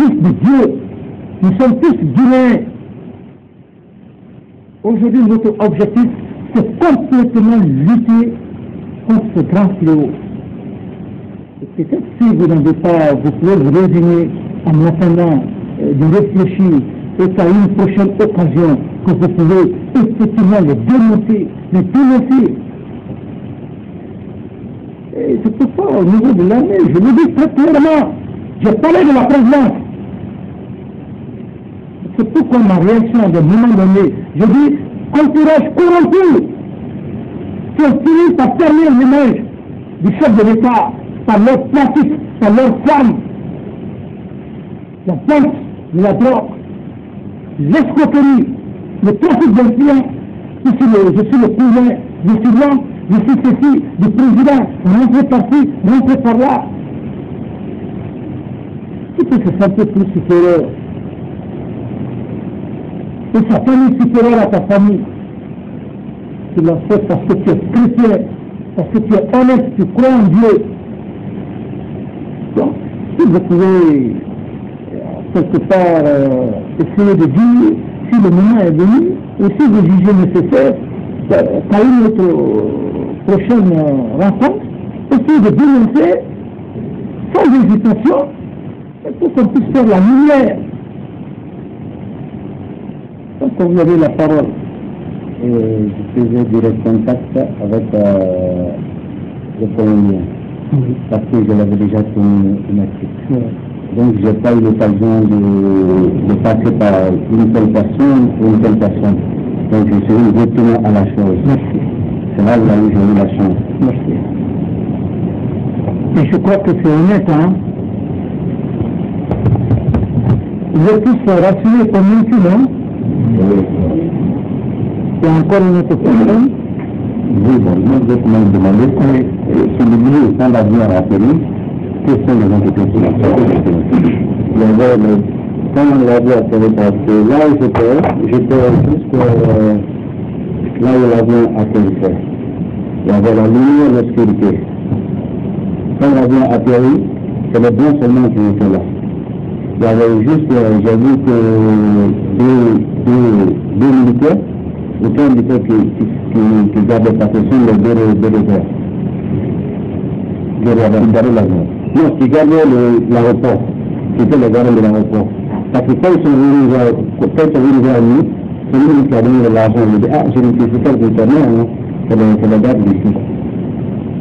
fils de Dieu. Nous sommes tous Guinéens. Aujourd'hui, notre objectif, c'est complètement lutter contre ce grand fléau. Et peut-être si vous n'avez pas, vous pouvez vous résigner en attendant de réfléchir et qu'à une prochaine occasion, que vous pouvez effectivement les dénoncer, les dénoncer. Et c'est pour ça, au niveau de l'armée, je le dis très clairement, j'ai parlé de la présidence. C'est pourquoi ma réaction, à un moment donné, je dis, entourage corrompu, qui ont fini par ternir l'image du chef de l'État, par leurs pratiques, par leurs formes, la vente, la drogue, l'escroquerie, le trafic d'influence. Je suis le cousin, je suis l'homme, je suis ceci, du président, rentré par-ci, rentré par-là. Tu peux se sentir plus supérieur. Et sa famille supérieure à ta famille. Tu l'as fait parce que tu es chrétien, parce que tu es honnête, tu crois en Dieu. Donc, si vous pouvez quelque part essayer de dire, si le moment est venu, ou si vous jugez nécessaire, qu'à une autre prochaine rencontre, essayez de dénoncer sans hésitation, pour qu'on puisse faire la lumière. Donc vous avez la parole. Je faisais direct contact avec le Colombien, parce que je l'avais déjà tenu une activité. Donc je n'ai pas eu l'occasion de passer par une telle personne ou une telle personne. Donc je suis directement à la chose. Merci. C'est là où j'ai eu la chance. Merci. Et je crois que c'est honnête, hein. Vous êtes tous rassurés convaincus, non? Oui. Il y a encore une autre personne. Oui, bon, moi je vais me demander sur le milieu, quand la vie a rappelé, quels sont les entités qui l'ont fait? Quand la vie a rappelé, parce que là où j'étais juste là où l'avion a atterri. Il y avait la lumière et l'obscurité. Quand l'avion a atterri, c'est les blancs seulement qui étaient là. Il y avait juste, j'ai vu que deux militaires, aucun militaire qui gardait sa position, les deux réserves. Qui gardaient l'avion. Non, qui gardaient l'aéroport. C'était les gardes de l'aéroport. Parce que quand ils sont venus vers nous, c'est lui qui a donné l'argent. Il dit, ah, j'ai une nécessité de terminer, c'est le garde d'ici.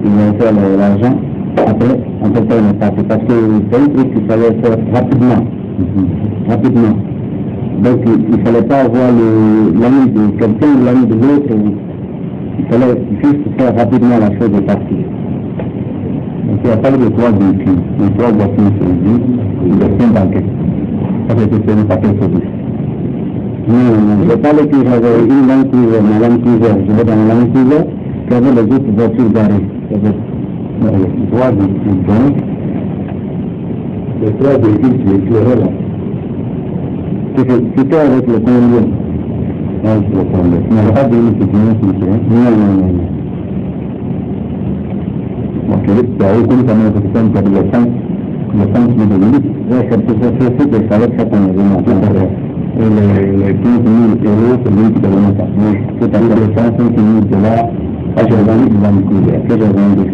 Ils ont fait l'argent. Après, en fait, on est parti. Parce que c'est un truc qu'il fallait faire rapidement. Rapidement. Donc, il ne fallait pas avoir l'ami de quelqu'un ou l'ami de l'autre. Il fallait juste faire rapidement la chose de partir. Donc, il n'y a pas de trois véhicules. Les trois voitures sur le vide, de 5 banquets. Ça, c'était fait par quel service? Non, je parlais que j'avais une Land Cruiser, ma Land Cruiser. Je vais dans la Land Cruiser, qui avait les autres voitures garées. Les trois véhicules, donc, les trois véhicules qui éclairaient là. C'était avec le Colombien. Non, je le Colombien. Il n'y avait pas de l'union qui était. Non. Donc, tu as reconnu quand même que c'était une période de 5 minutes de minutes. Oui, c'est ce que fallait faire ton événement. Et les 15 000 euros, c'est lui qui te remonte. Oui, c'est-à-dire les 35 minutes de là, j'ai vendu du Vancouver, que j'ai vendu.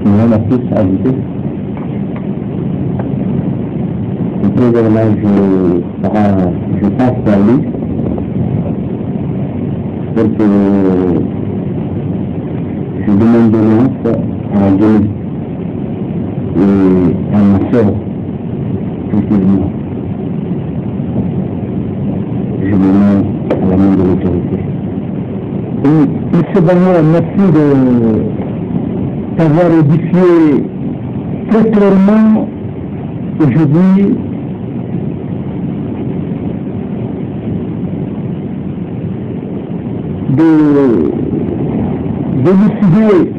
Il y en a plus ajouté. Le président, je pense à lui, parce que je demande de l'ance à Dieu et à ma soeur, précisément. Je me mets à la main de l'autorité. M. Bagnola, merci d'avoir édifié très clairement aujourd'hui d'élucider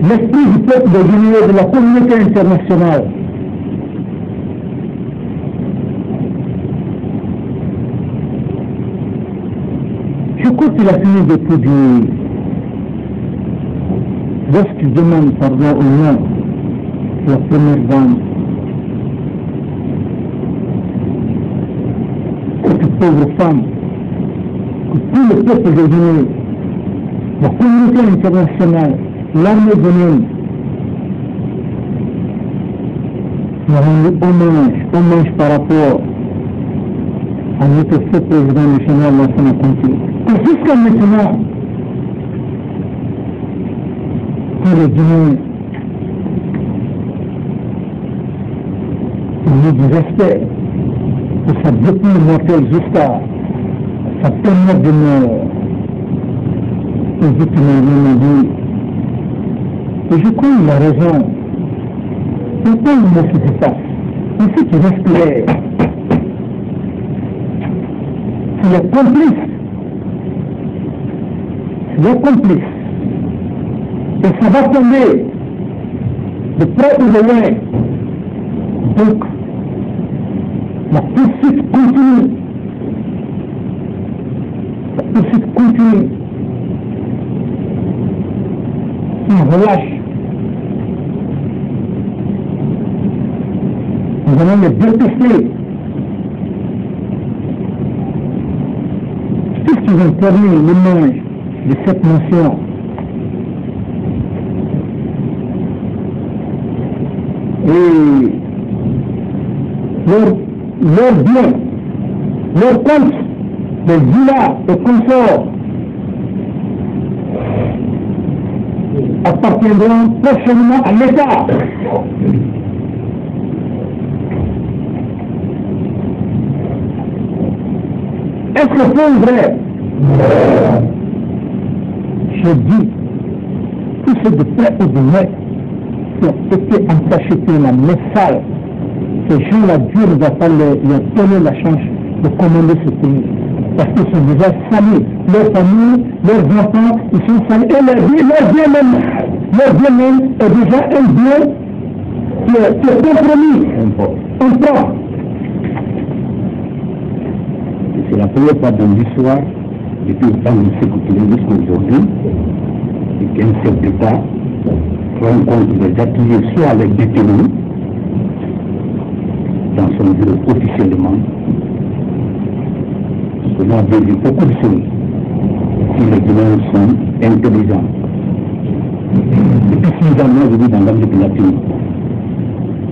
l'esprit du peuple de Guinée et de la communauté internationale. Je crois qu'il a fini de tout dire. Lorsqu'il demande pardon au nom de la première dame, pauvres femmes, que tout le peuple de Guinée, la communauté internationale, l'armée guinéenne, nous rendons hommage par rapport à notre feu président le général Lansana Conté. Et jusqu'à maintenant, pour les Guinéens, il y a du respect pour sa dépouille mortelle jusqu'à sa période de mort. Et je te l'ai dit. Et je crois qu'il a raison. Pourquoi il ne se fait pas? Il faut qu'il reste clair. C'est le complice. C'est le complice. Et ça va tomber de près ou de loin. Donc, la poursuite continue. La poursuite continue. On relâche. Nous allons les détester. Puisqu'ils ont permis l'image de cette nation, et leur bien, leur compte, les villas et consorts appartiendront prochainement à l'État. Est-ce que c'est vrai? Je dis, tous ceux de près ou de loin qui ont été entachés par la message, ces gens-là, Dieu ne va pas leur donner la chance de commander ce pays. Parce qu'ils sont déjà salis. Leurs familles, leurs enfants, ils sont salis. Et leur bien même est déjà un bien qui est compromis. Impropre. C'est la première fois dans l'histoire, depuis le temps de sécurité jusqu'à aujourd'hui, qu'un chef d'État rencontre des ateliers soit avec des détenus, dans son bureau officiellement. Parce que là, j'ai vu beaucoup de choses. Si les Guinéens sont intelligents. Depuis 6 ans, moi je vis dans l'Amérique latine.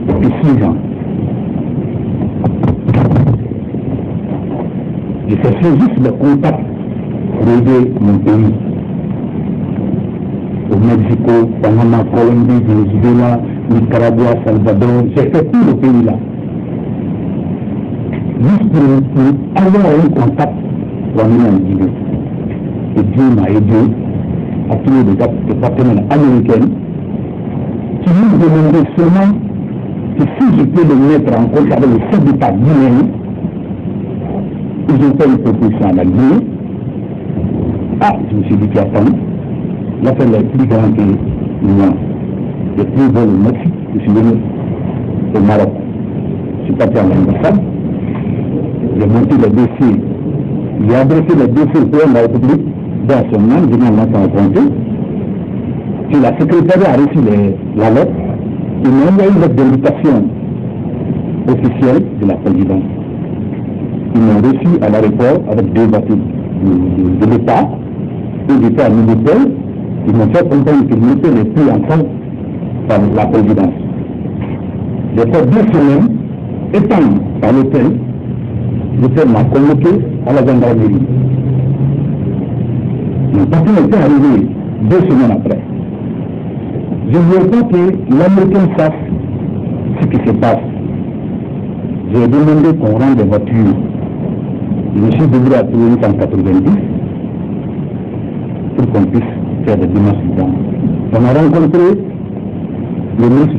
Depuis 6 ans. Je cherchais juste le contact pour aider mon pays. Au Mexico, Panama, Colombie, Venezuela, Nicaragua, Salvador, j'ai fait tout le pays là. Juste pour avoir un contact pour amener en Guinée. Et Dieu m'a aidé à trouver des partenaires américains qui nous demandaient seulement que si je peux les mettre en contact avec le chef d'État guinéen, ils ont fait une proposition à la Guinée. Ah, je me suis dit qu'attends, l'affaire est plus grande que moi. Le plus beau au Mexique, je suis venu au Maroc. Je suis parti à l'ambassade, j'ai monté le dossier, j'ai adressé le dossier au président de la République dans son nom, je m'en ai rencontré. Puis la secrétaire a reçu la lettre, il m'a envoyé une lettre d'invitation officielle de la présidence. Ils m'ont reçu à l'aéroport avec 2 bateaux de l'État, et j'étais à l'hôtel. Ils m'ont fait comprendre qu'ils mettaient les prix en compte par la présidence. J'ai fait 2 semaines, étant à l'hôtel, l'hôtel m'a convoqué à la gendarmerie. Mon patron était arrivé 2 semaines après. Je ne veux pas que l'Américain sache ce qui se passe. J'ai demandé qu'on rende des voitures. Je me suis débrouillé à trouver 190 pour qu'on puisse faire des démarches dedans. On a rencontré le ministre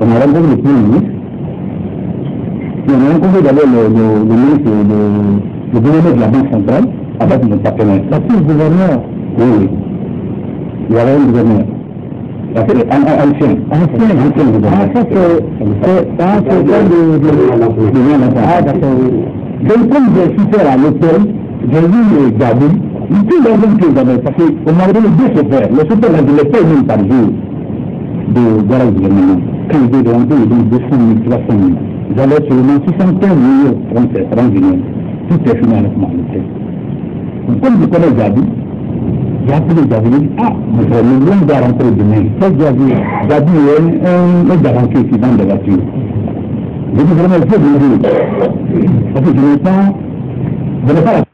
on a rencontré le premier ministre, puis on a rencontré d'abord le ministre, le gouverneur de la Banque centrale, avec mon partenaire. La fille du gouverneur? Oui, oui. Il y avait un gouverneur. Ancien. Ancien gouverneur. Ah, ça c'est de ah, d'accord. Donc, comme je suis fait à l'hôtel, j'ai vu les garder. Tout le monde que j'avais, parce qu'on m'a donné 2 chauffeurs. Le chauffeur, je les paye même par jour de garage gouvernement. Quand il veut rentrer, il donne 200 000, 300 000. j'allais seulement 75 millions français, francs. Tout est fini avec moi. Comme je connais Gabi, j'ai appelé Gabi, il dit, ah, mon frère, le bon doit rentrer demain. C'est Gabi. Gabi est un garantie qui vend des voitures. Je dis vraiment, il faut venir. Parce que je n'ai pas la...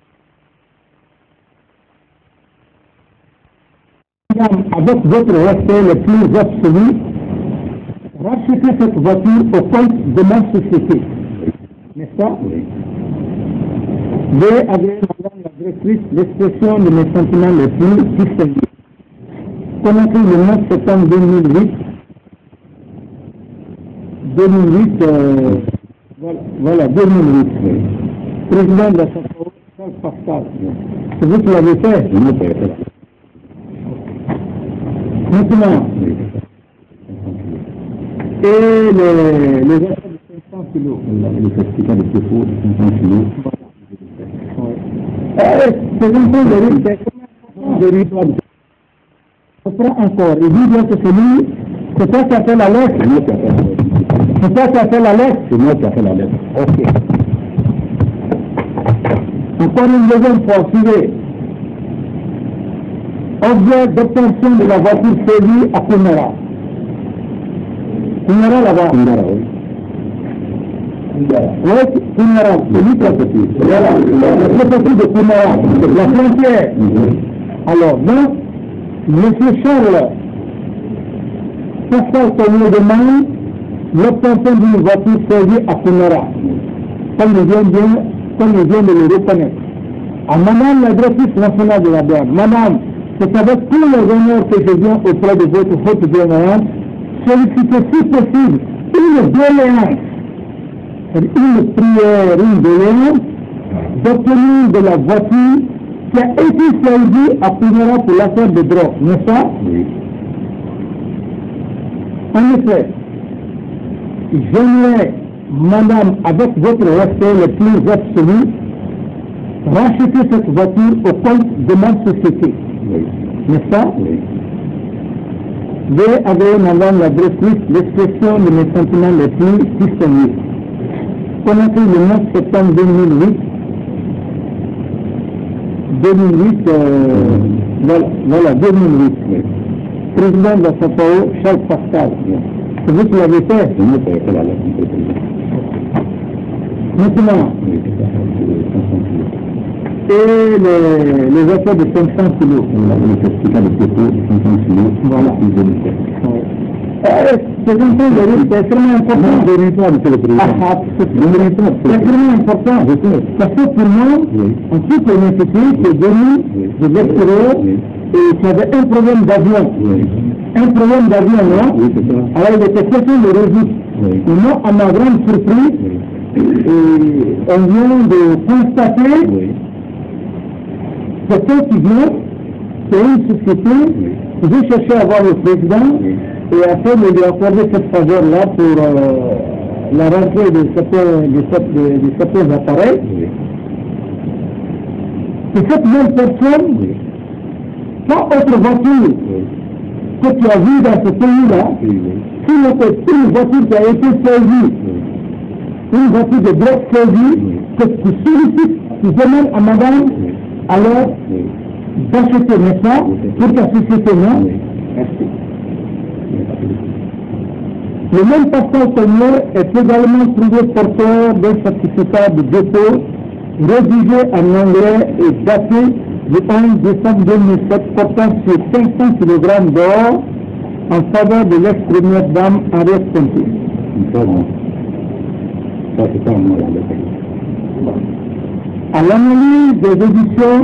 Avec votre respect le plus absolu, rachetez cette voiture au compte de ma société. N'est-ce pas? Oui. J'ai agréé madame la directrice l'expression de mes sentiments les plus distingués. Commencé le 9 septembre 2008, voilà, 2008. Oui. Président de la SAPO, Charles Pascal. C'est vous qui l'avez fait? Non, pas fait. Maintenant, et les achats de 500 kilos. Le certificat de dépôt de 500 kilos. C'est un peu de riz. On prend encore. Il dit bien que c'est lui, c'est toi qui as fait la lettre. C'est toi qui as fait la lettre. C'est moi qui ai fait la lettre. Ok. Encore une deuxième fois, suivez. Objet d'obtention de la voiture saisie à Kumara. Kumara là-bas. Kumara, oui. Oui, Kumara, c'est lui qui a fait. Voilà, la propriété de Kumara, la frontière. Alors, donc, M. Charles Pascal Togno demande l'obtention d'une voiture saisie à Kumara, comme il vient de le reconnaître. À Madame la directrice nationale de la douane, Madame, c'est avec tous les honneurs que je viens auprès de votre haute bienveillance solliciter si possible une doléance, une prière, une doléance d'obtenir de la voiture qui a été saisie à Kumara pour l'affaire de drogue, n'est-ce pas? Oui. En effet, j'aimerais, Madame, avec votre respect le plus absolu, racheter cette voiture au compte de ma société. Oui. N'est-ce pas? Oui. J'ai agréé, Madame la directrice, l'expression de mes sentiments les plus distingués. Commencé le 9 septembre 2008, voilà, 2008. Oui. Président de la SAPO, Charles Pascal. Oui. C'est vous qui l'avez fait? C'est moi qui ai fait la lettre. Maintenant, oui, et les affaires de 500 kilos. Le certificat de dépôt de 500 kilos. Voilà. C'est un peu c'est extrêmement important. C'est extrêmement important. Parce que pour moi, en toute honnêteté, c'est venu de l'extérieur et il y avait un problème d'avion. Un problème d'avion, non? Oui, c'est ça. Alors il était question de résoudre. Et moi, à ma grande surprise, on vient de constater quelqu'un qui vient, c'est une société, qui veut chercher à voir le président, et après de lui accorder cette faveur-là pour la rentrée de certains appareils. Et cette même personne, pas autre voiture que tu as vu dans ce pays-là, si une voiture qui a été saisie, une voiture de drogue saisie, que tu sollicites, tu demandes à madame, alors, d'acheter, n'est-ce pas, pour ta société, non? Merci. Le même Pascal Togno est également trouvé porteur d'un certificat de dépôt rédigé en anglais et daté le 11 décembre 2007 portant sur 500 kg d'or en faveur de l'ex-première dame Henriette Conté. Ça, c'est pas moi, à l'analyse des éditions,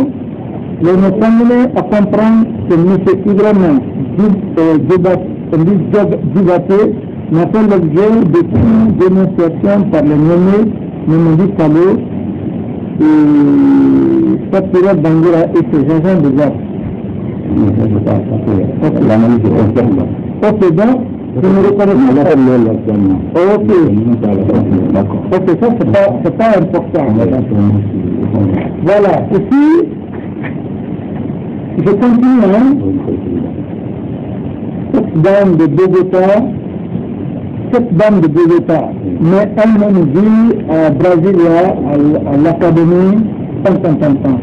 nous nous semblait à comprendre que M. Ibrahim Dibaté n'a fait l'objet d'aucune dénonciation par les nommés Mémodi Kalo et Fatira Bangoura et ses agents de garde. L'analyse est confirme. Ok, donc, je me reconnais pas. Ok. Ok, ça c'est pas important. Voilà, ici, je continue, hein. Cette dame de Bogota cette dame de Bogota, mais elle-même vit à Brasilia, à l'académie, tant.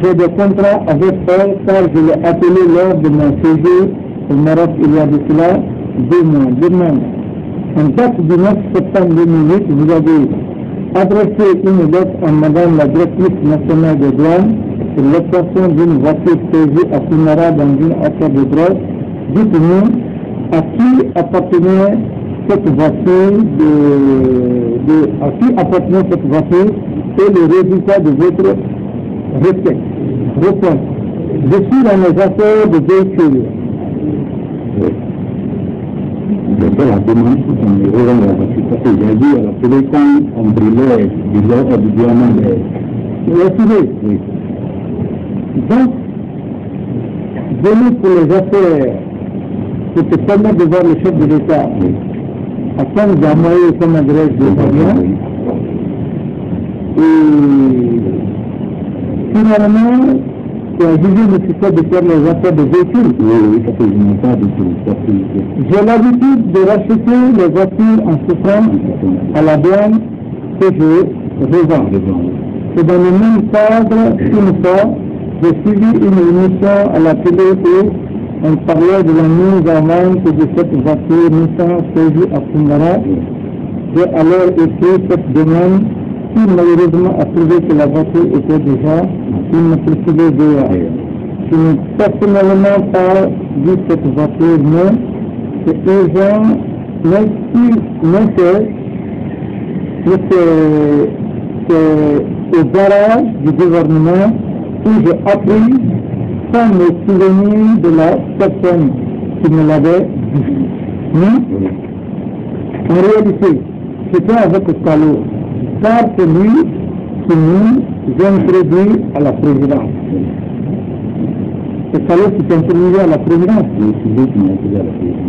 J'ai des contrats avec elle car je l'ai appelée lors de mon séjour au Maroc il y a de cela 2 mois. En date du 9 septembre 2008, vous avez adressé une lettre à Madame la directrice nationale des douanes sur l'obtention d'une voiture saisie à Kumara dans une affaire de drogue. Dites-nous à qui appartenait cette voiture et le résultat de votre requête. Réponse. Je suis dans les affaires de véhicules. Je fais la demande pour qu'on me revende la voiture. Parce que j'ai dit à la télé quand on brûlait du diamant Oui. Donc, venez pour les affaires, pour te permettre de voir le chef de l'État, à qui nous a envoyé comme adresse de Fabien. Et finalement, tu as jugé nécessaire de faire les affaires de véhicules. Oui, parce que je n'ai pas de tout. J'ai l'habitude de racheter les voitures en souffrance à la douane que je revends. C'est dans le même cadre qu'une fois, j'ai suivi une émission à la télé où on parlait de la mise en vente de cette voiture Nissan saisie à Kumara. J'ai alors écrit cette demande qui malheureusement a trouvé que la voiture était déjà immatriculée de. Je n'ai personnellement pas vu cette voiture, mais c'est urgent, c'est au garage du gouvernement où j'ai appris sans me souvenir de la personne qui me l'avait dit. En réalité, j'étais avec Kalo, car c'est lui qui nous introduit à la présidence. C'est Kalo qui t'introduit à la présidence. C'est lui qui m'a introduit à la présidence.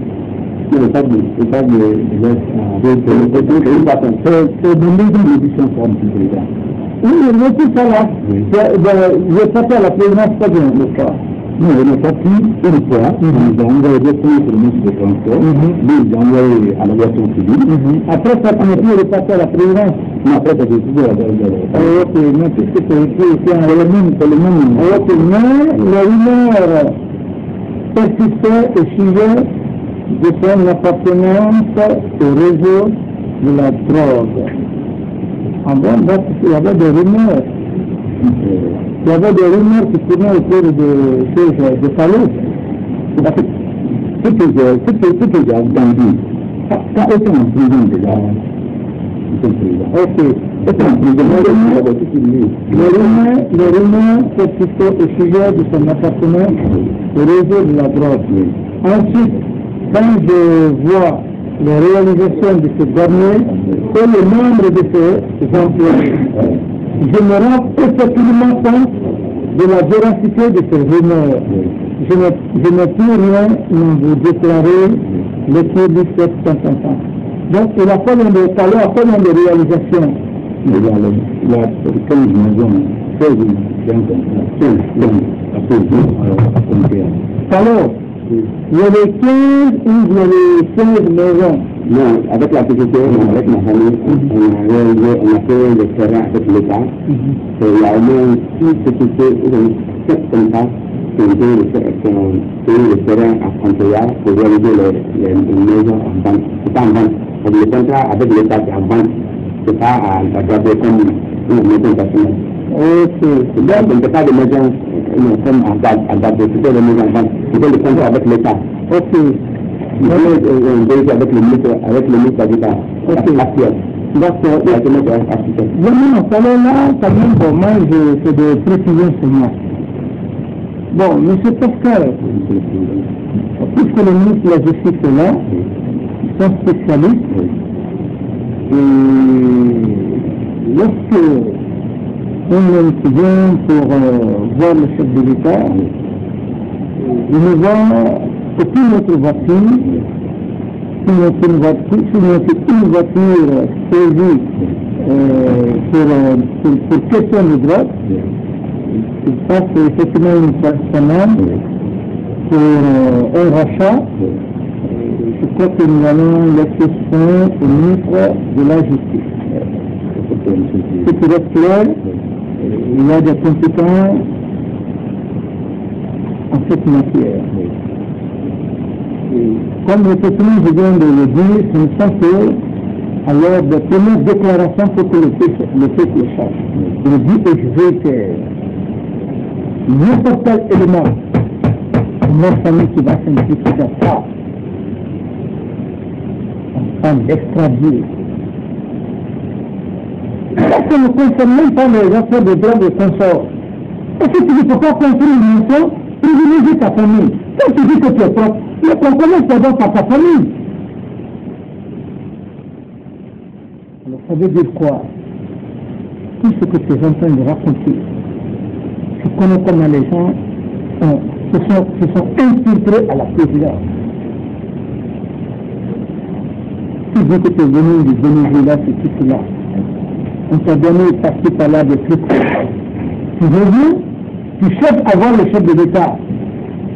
C'est de l'édition forme du président. Oui, je suis ça là. Je passé à la présidence pas bien, le soir. Non, on est parti une fois, nous avons envoyé des points sur le ministre de transport, nous avons envoyé à l'aviation civile. Après ça, tu n'es plus repassé à la présidence. Non, après ça, j'ai décidé à la Ok, mais puisque tu es ici, c'est le même. Ok, mais le rumeur persistait au sujet de son appartenance au réseau de la drogue. En bon, donc, il y avait des rumeurs. Il y avait des rumeurs qui tournaient autour de Kalo. Ce que j'ai entendu, ça était en prison déjà. Ok. C'était en prison. Les rumeurs persistaient au sujet de son appartenance au réseau de la drogue. Ensuite, quand je vois les réalisations de ce dernier et le nombre de ses employés, je me rends effectivement compte de la véracité de ces rumeurs. Je n'ai plus rien à vous déclarer l'étude de cette sentence. Donc, il a combien de talents, combien de réalisations? Il y a 15 maisons, 16 Alors, il y avait 15 ou il y avait 15 maisons? Non, avec la société, avec ma famille, on a fait des terrains avec l'État. Il y a au moins 6 sociétés, 7 comme ça, qui ont payé le terrain à Frontière pour réaliser les maisons en vente. C'est pas en vente. Le contrat avec l'État est en vente. C'est pas à garder comme une maison personnelle. Ok. Donc, on ne fait pas de maison comme en date, c'était les maisons en vente. C'était le contrat avec l'État. Ok. On vérifie avec le ministre d'État. Actuel. D'accord. Non, là, quand même, pour moi, je fais des précisions sur moi. Bon, M. Pascal, puisque le ministre de la Justice est là, ils sont spécialistes, et lorsque on vient pour voir le chef de l'État, il ne voit aucune autre voiture, une voiture saisie pour question de drogue. Il passe effectivement une semaine pour un rachat. je crois que nous allons laisser soin au ministre de la Justice. Ce qui reste clair, il y a des compétents en cette matière. Et comme effectivement je viens de le dire, ce ne sont que alors de premières déclarations pour que le peuple le sache. Je dis et je veux que n'importe quel élément de notre famille qui va s'impliquer dans ça, en train d'extrader. Ça ne concerne même pas les affaires de drogue et consorts. Parce que tu ne peux pas construire une mission, privilégier ta famille. Quand tu dis que tu es propre, mais qu'on commence d'abord par ta famille. Alors ça veut dire quoi? Tout ce que tu es en train de raconter, tu connais comment les gens se sont infiltrés à la présidence. Tu dis que tu es venu du Venezuela, c'est tout cela. On t'a donné par-ci par-là des trucs. Tu reviens, tu cherches à voir le chef de l'État.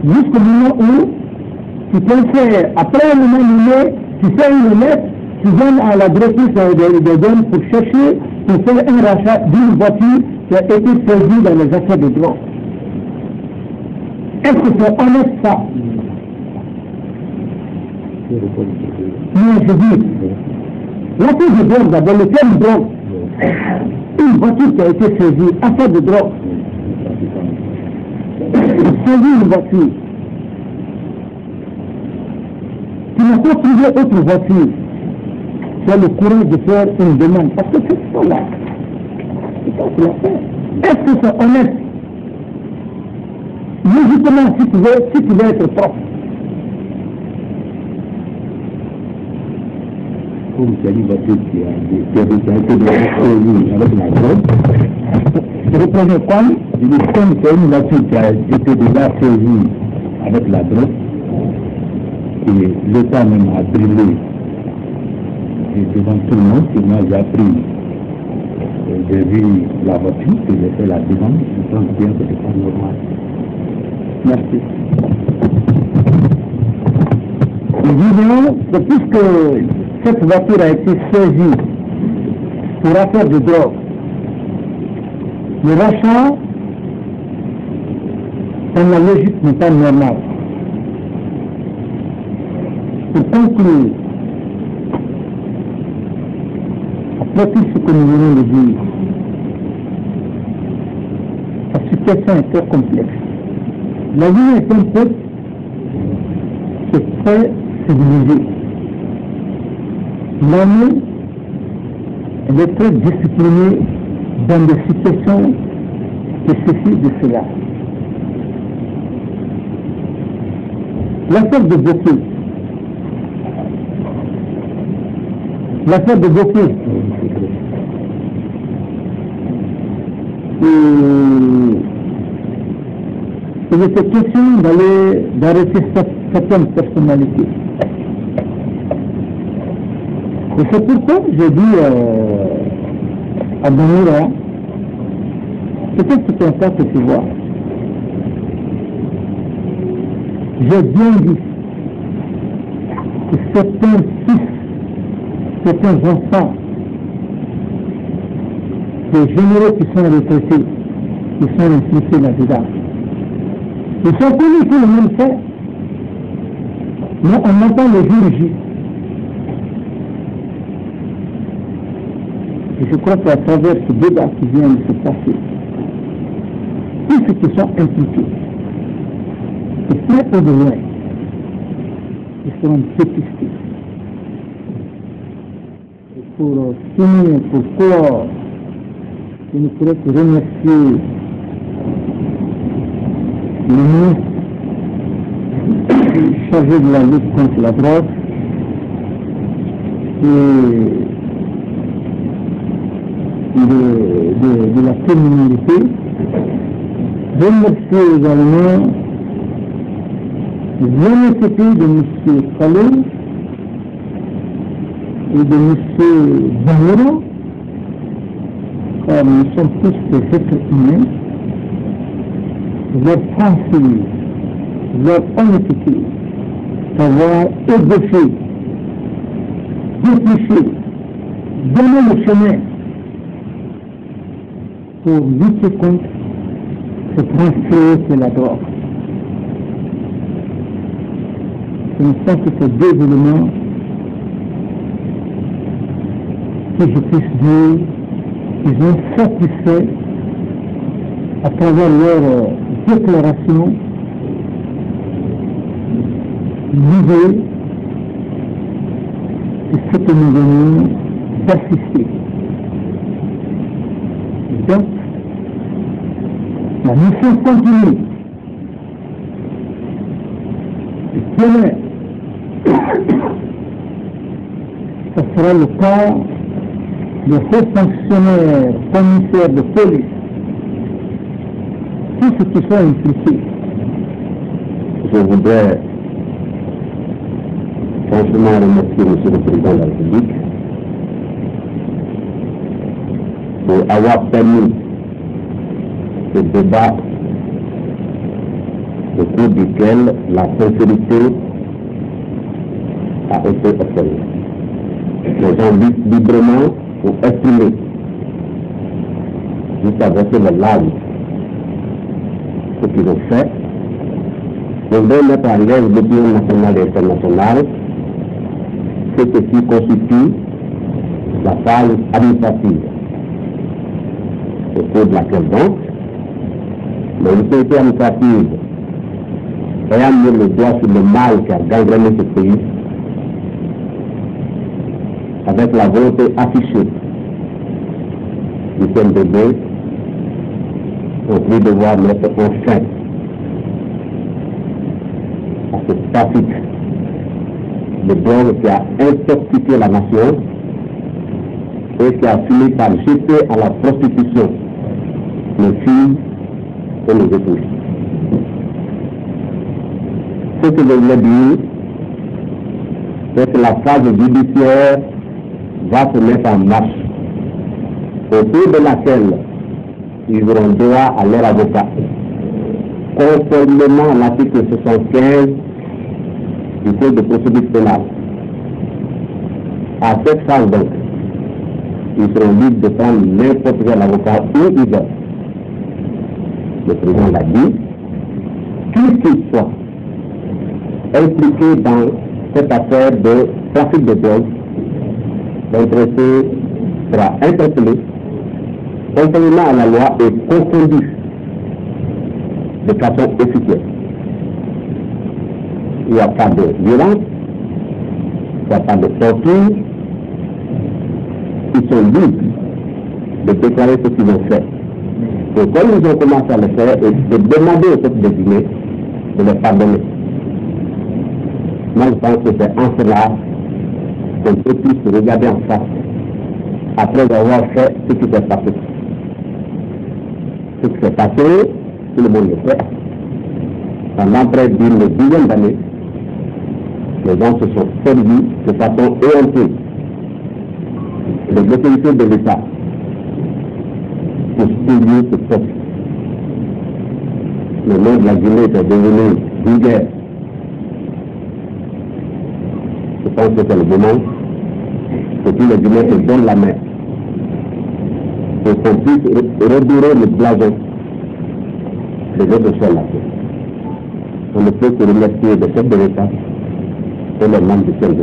Jusqu'au moment où tu préfères, après un moment donné, tu fais une lettre, tu donnes à la directrice des donnes pour chercher, pour faire un rachat d'une voiture qui a été saisie dans les affaires de drogue. Est-ce que c'est honnête ça? Non, je dis, l'affaire de drogue d'abord, le terme drogue, une voiture qui a été saisie, affaire de drogue. Saisie une voiture. Tu n'as pas trouvé autre voiture. Tu as le courage de faire une demande. Parce que c'est ça là. C'est ça que tu l'as fait. Est-ce que c'est honnête? Logiquement, si tu veux être propre. Comme tu as dit, voiture qui a été avec la drogue. Je reprenais quoi? Je dis, comme c'est une voiture qui a été déjà saisie avec la drogue, et l'État même a brûlé devant tout le monde, et moi j'ai appris, j'ai vu la voiture, et j'ai fait la demande, je pense bien que c'est pas normal. Merci. Il dit non, que puisque cette voiture a été saisie pour affaire de drogue, le rachat, dans la logique, n'est pas normal. Pour conclure, après tout ce que nous venons de dire, la situation est très complexe. La vie est un peuple qui est très civilisé. L'armée, elle est très disciplinée dans des situations spécifiques de cela. L'affaire de Bokeh. L'affaire de Bokeh. Il était question d'arrêter certaines personnalités. Et c'est pourquoi j'ai dit à Banira, peut-être que c'est un cas que tu vois. J'ai bien dit que certains fils, certains enfants, des généraux qui sont retraités, qui sont impliqués là-dedans, ils sont connus tout le monde fait. Mais on entend le jour J. Et je crois qu'à travers ce débat qui vient de se passer, tous ceux qui sont impliqués, de près ou de loin, ils seront dépistés. Et pour finir, pour clore, je ne pourrais que remercier le ministre chargé de la lutte contre la drogue et de la criminalité. Remercier également l'honnêteté de M. Kalou et de M. Banira, car nous sommes tous des êtres humains. Leur franchise, leur honnêteté savoir édoucer, défricher, donner le chemin pour lutter contre ce transfert que la drogue. Je me sens que ces deux éléments, que je puisse dire, ils ont satisfait à travers leur déclaration l'idée de ce que nous venons d'assister. Donc, la mission continue. Et demain, ce sera le cas de hauts fonctionnaires, commissaires de police, tous ceux qui sont impliqués. Je voudrais franchement remercier M. le Président de la République pour avoir permis ce débat au cours duquel la sincérité a été obtenue. Les gens librement pour exprimer, jusqu'à verser le larmes, ce qu'ils ont fait. Je voudrais mettre en l'aise l'opinion nationale et internationale, ce qui constitue la phase administrative, au cours de laquelle donc, l'autorité administrative ayant mis le doigt sur le mal qui a gangréné ce pays, avec la volonté affichée du CNDB, on prie devoir mettre un fin à ce trafic de drogue qui a intoxiqué la nation et qui a fini par jeter à la prostitution nos filles et nos épouses. Ce que je voulais dire, c'est que la phase judiciaire va se mettre en marche, au cours de laquelle ils auront droit à leur avocat, conformément à l'article 75 du Code de procédure pénale. À cette phase donc, ils seront libres de prendre n'importe quel avocat où ils veulent. Le président l'a dit, qui qu'il soit impliqué dans cette affaire de trafic de drogue, l'intéressé sera interpellé, conformément à la loi et confondu de façon officielle. Il n'y a pas de violence, il n'y a pas de torture. Ils sont libres de déclarer ce qu'ils ont fait. Et comme ils ont commencé à le faire, et de demander aux autres désignés de les pardonner. Moi, je pense que c'est en cela qu'on peut plus se regarder en face après avoir fait ce qui s'est passé. Ce qui s'est passé, tout le monde le fait. Pendant près d'une dizaine d'années, les gens se sont servis de façon éhontée de l'autorité de l'État pour spolier ce peuple. Le nom de la Guinée est devenu vulgaire. Je pense que c'est le moment que tous les Guinéens se donnent la main pour qu'on puisse redorer le blason de notre chère nation. On ne peut que remercier le chef de l'État et les membres du CNDB.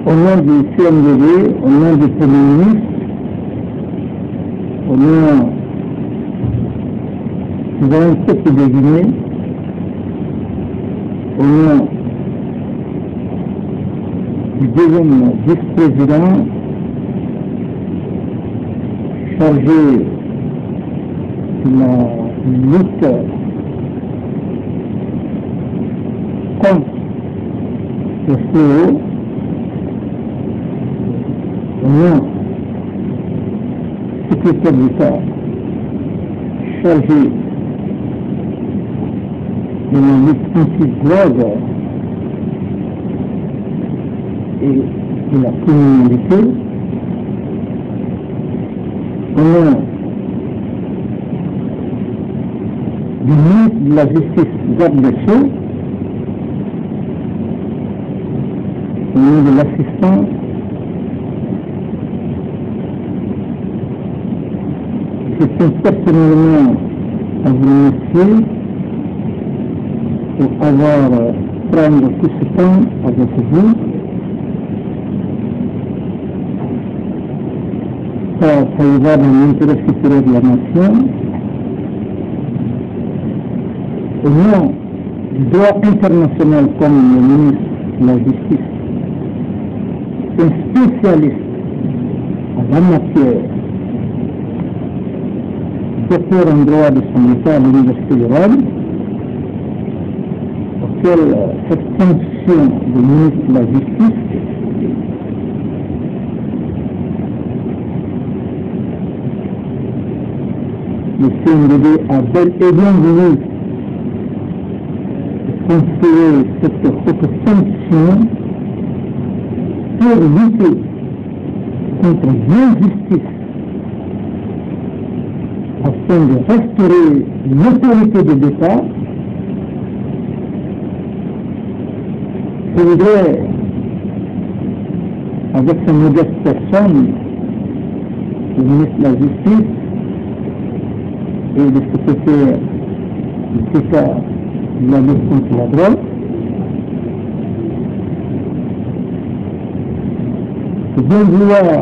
Au nom du CNDB, au nom du Premier ministre, au nom d'un peuple de Guinée, au nom du deuxième vice-président chargé de la lutte contre le fléau, au nom du secrétaire d'État chargé de la lutte anti-drogue et de la criminalité, au nom du ministre de la Justice, Garde des Sceaux, nom de l'assistance, je tiens personnellement à vous remercier pour avoir prendre tout ce temps avec vous. Ça y va dans l'intérêt supérieur de la nation. Au nom du droit international comme le ministre de la Justice, un spécialiste en la matière, docteur en droit de son état à l'Université de Rome, auquel cette fonction de ministre de la Justice le CNDD a bel et bien voulu construire cette haute fonction pour lutter contre l'injustice afin de restaurer l'autorité de l'État. Je voudrais, avec sa modeste personne, le ministre de la Justice et le secrétaire d'État de la lutte contre la drogue, de bien vouloir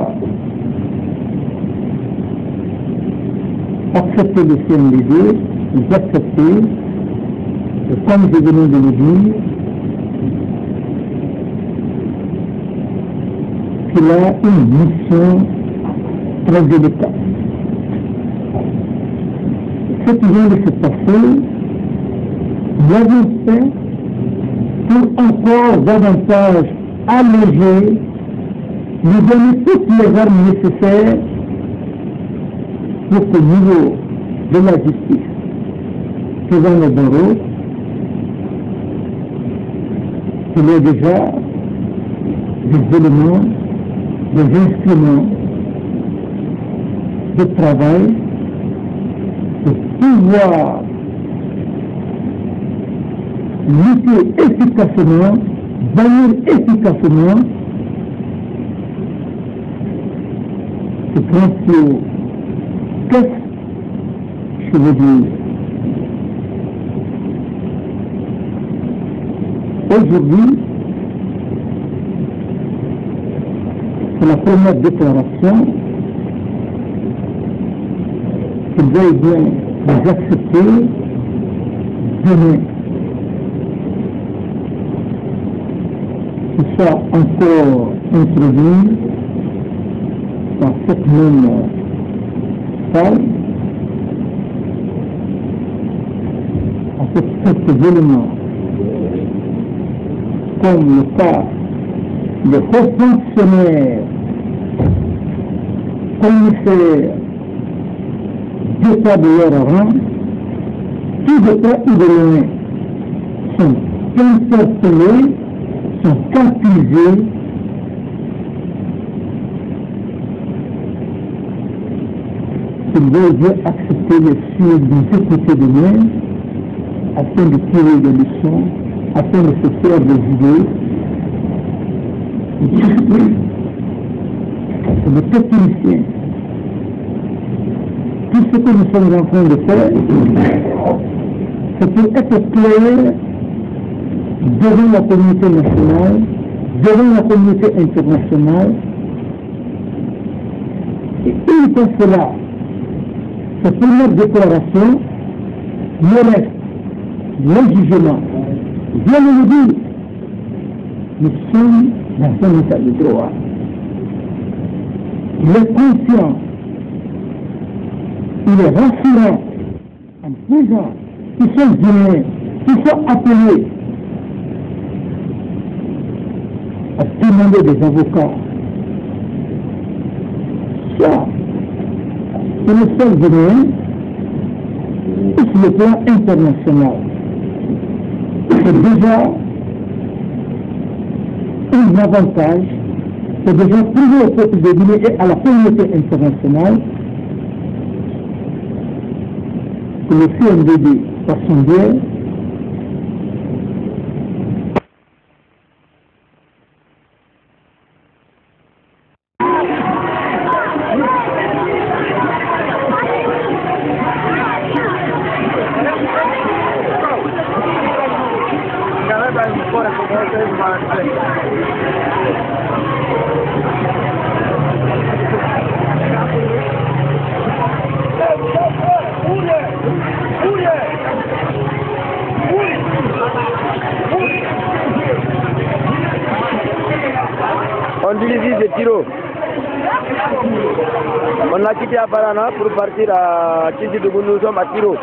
accepter le CNDD, les accepter, et comme je venais de le dire, qu'il a une mission très délicate. Ce qui vient de se passer, nous avons fait pour encore davantage alléger, nous donner toutes les armes nécessaires pour qu'au niveau de la justice, devant le barreau, qu'il y ait déjà des éléments, des instruments de travail pour pouvoir lutter efficacement, bannir efficacement ce grand fléau. Qu'est-ce que je veux dire? Aujourd'hui, c'est la première déclaration qu'il veuille bien les accepter demain. Qu'il soit encore introduit dans cette même salle, avec quelques éléments, comme le cas de hauts fonctionnaires, commissaires d'État de leur rang, qui de près ou de loin sont interpellés, sont accusés qu'ils veulent bien accepter les suites des écouter de main afin de tirer des leçons, afin de se faire des idées. C'est le technicien. Tout ce que nous sommes en train de faire, c'est pour être clair devant la communauté nationale, devant la communauté internationale. Et une fois cela, cette première déclaration, le reste, le jugement, vient de nous dire, nous sommes dans un état de droit. Il est conscient, il est rassurant en faisant qu'ils sont humains, qu'ils sont appelés à demander des avocats, soit sur le sol guinéen ou sur le plan international. C'est déjà un avantage, c'est déjà prouvé au peuple de Guinée et à la communauté internationale que le CNDD, par son biais, On dit ici c'est Tiro. On a quitté Aparana pour partir à Chichidougou, nous sommes à Tiro.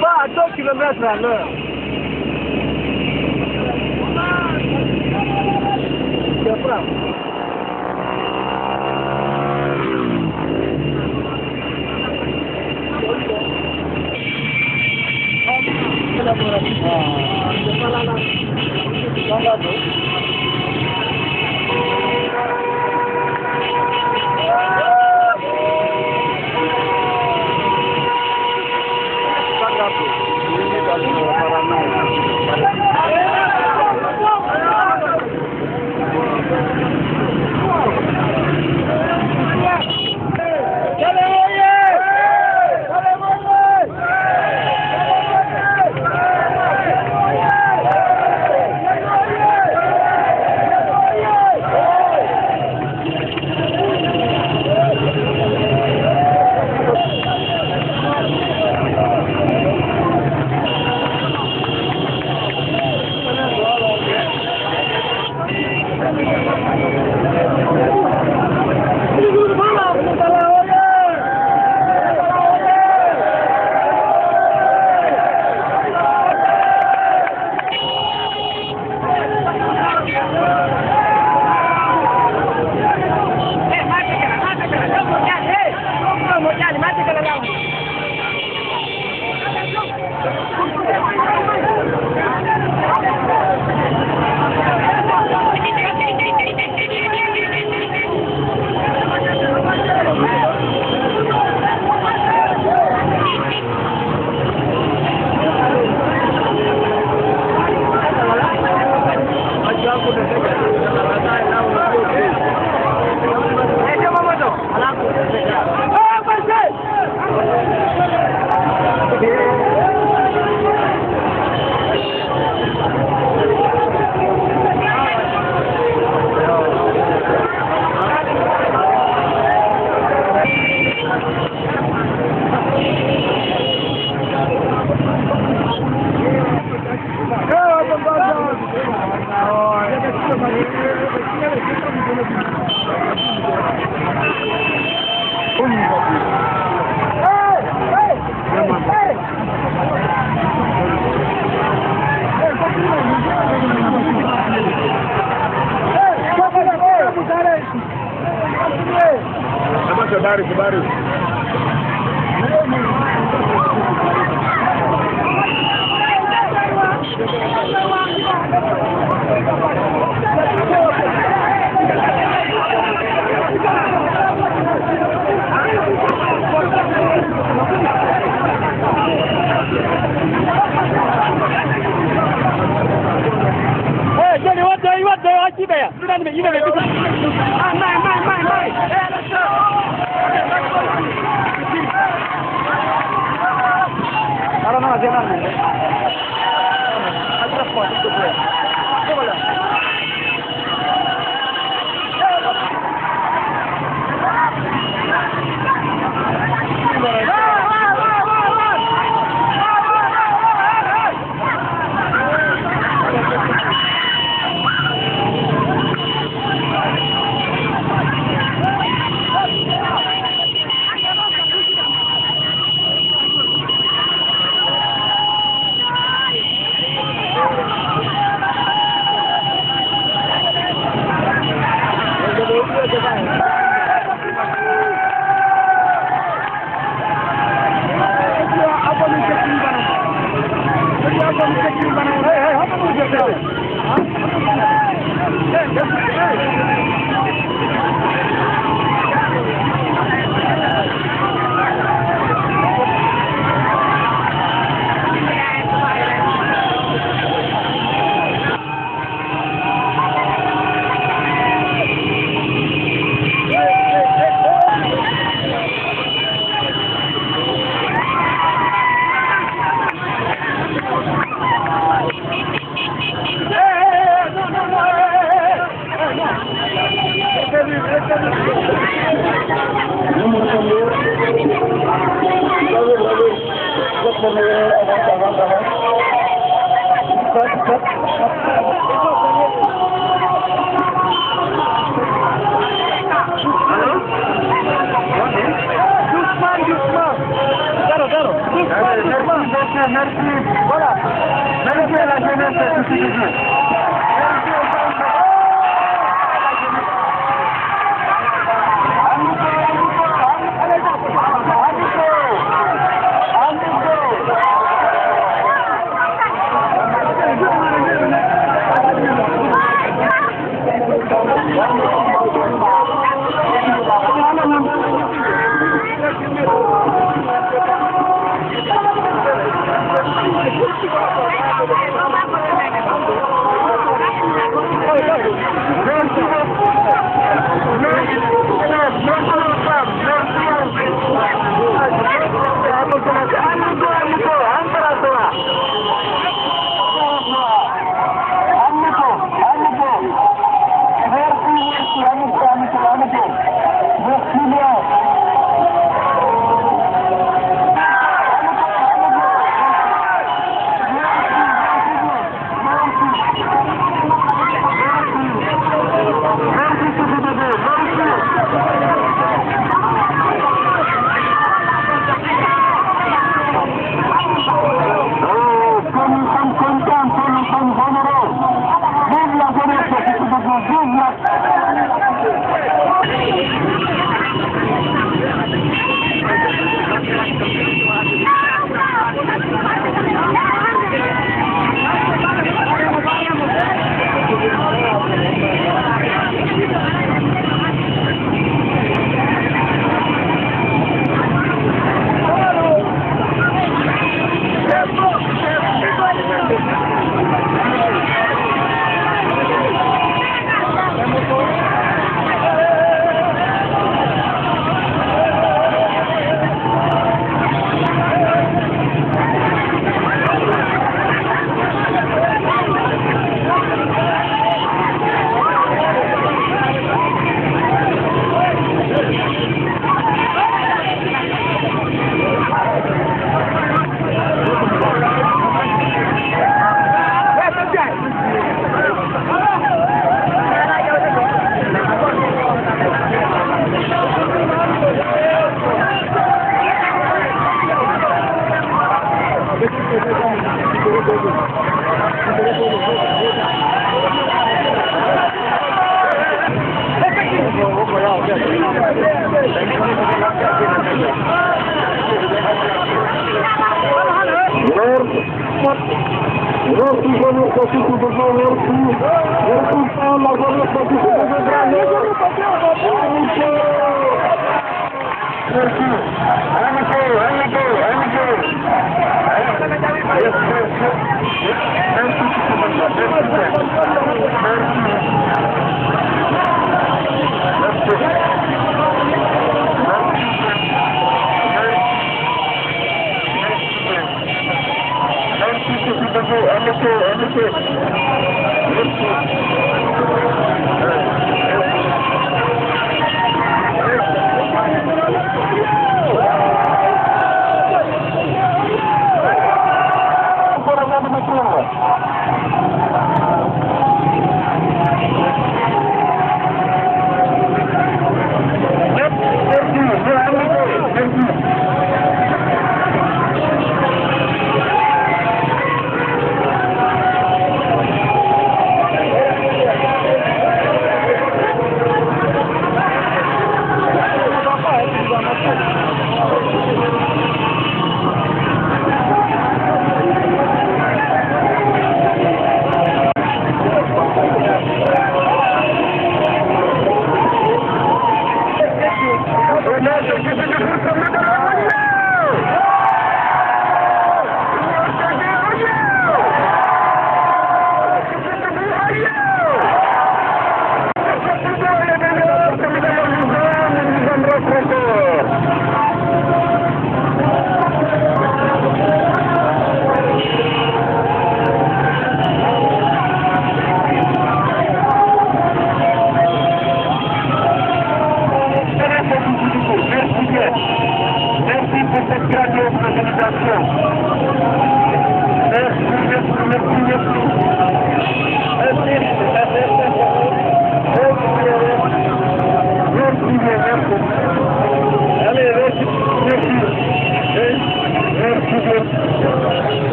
Pas à 2 km à l'heure. C'est bravo. Sangat, ini dari Baru. Jadi what aji ba ya? Sudah ni ini lebih. Mai. Ahora no hacía nada. Atrás por tu pues. ¿Cómo la? Voilà. Merci à la jeunesse de tous les jours.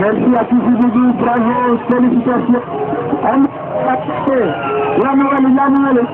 Merci à tous les bravo, félicitations. La nouvelle.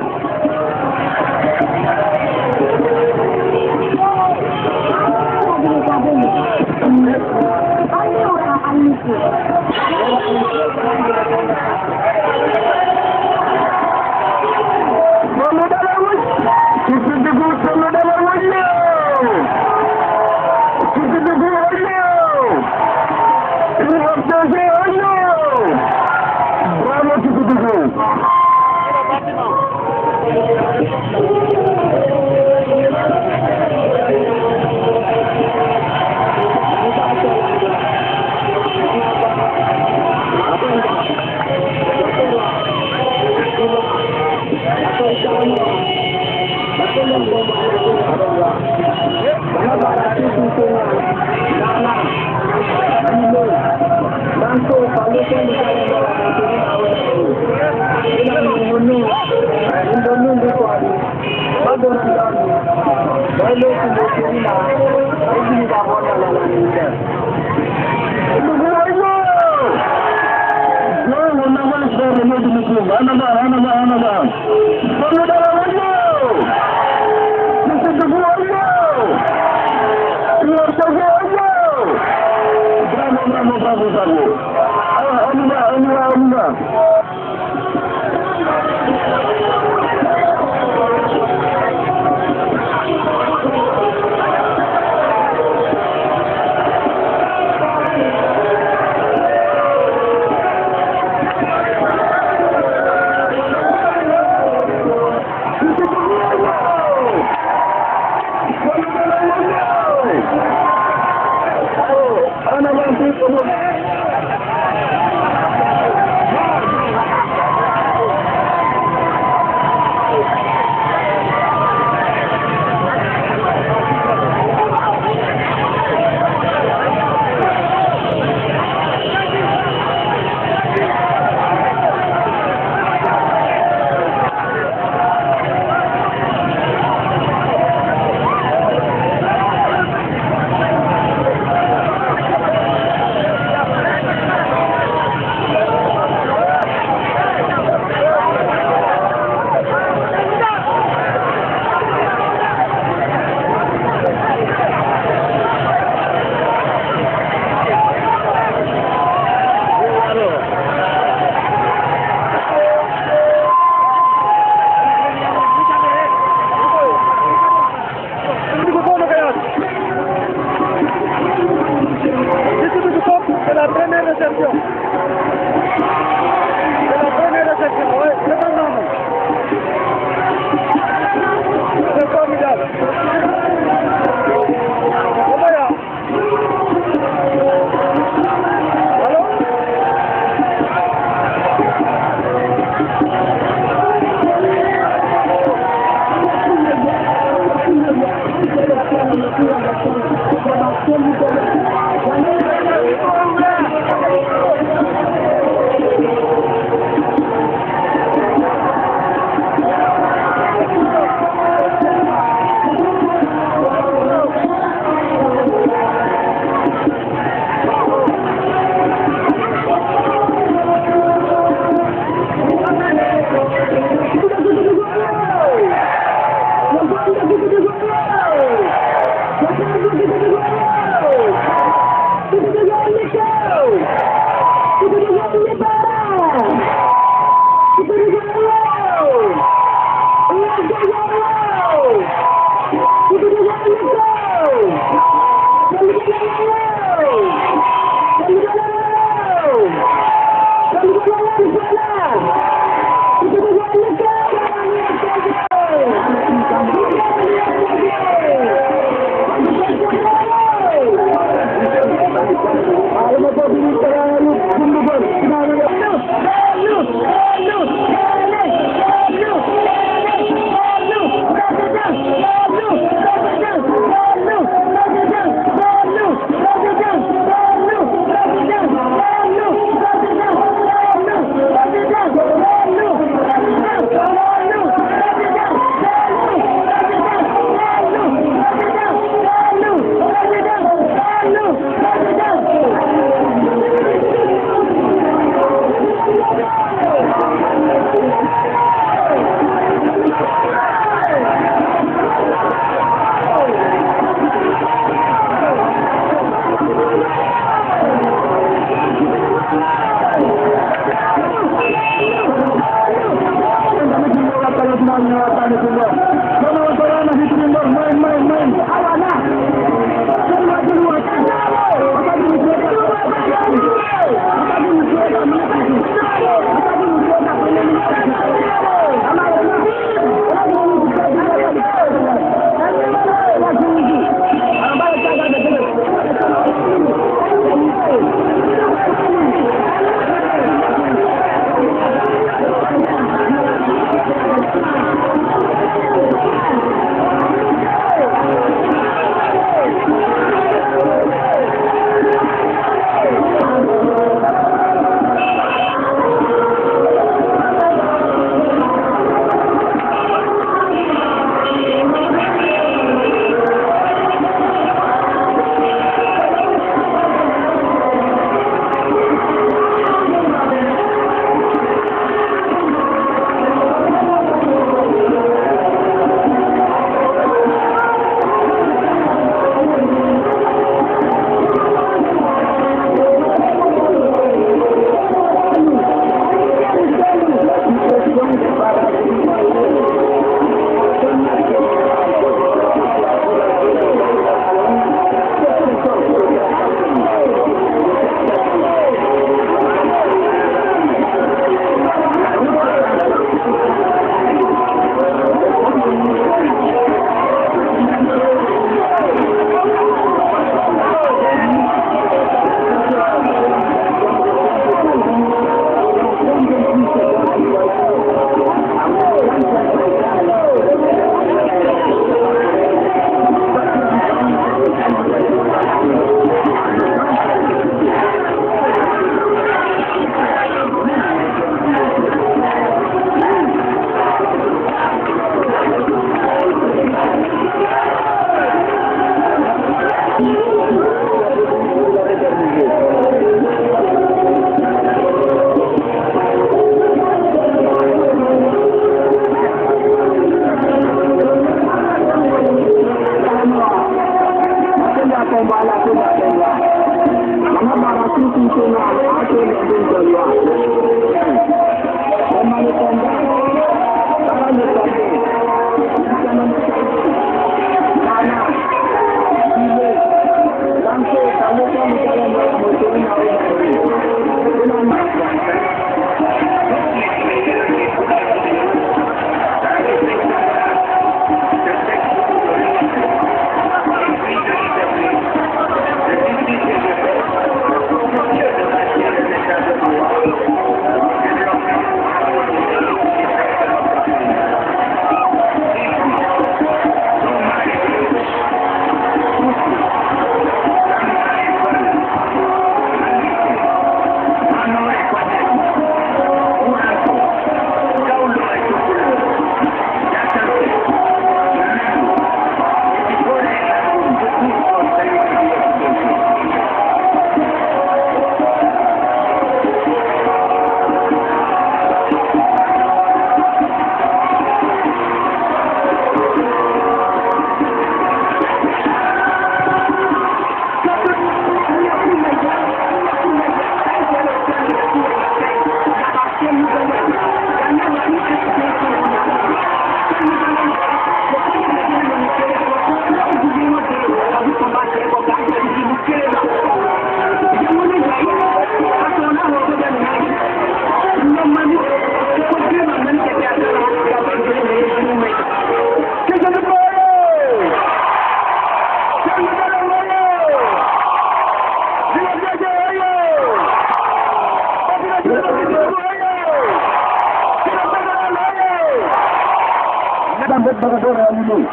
baladeur est allumé.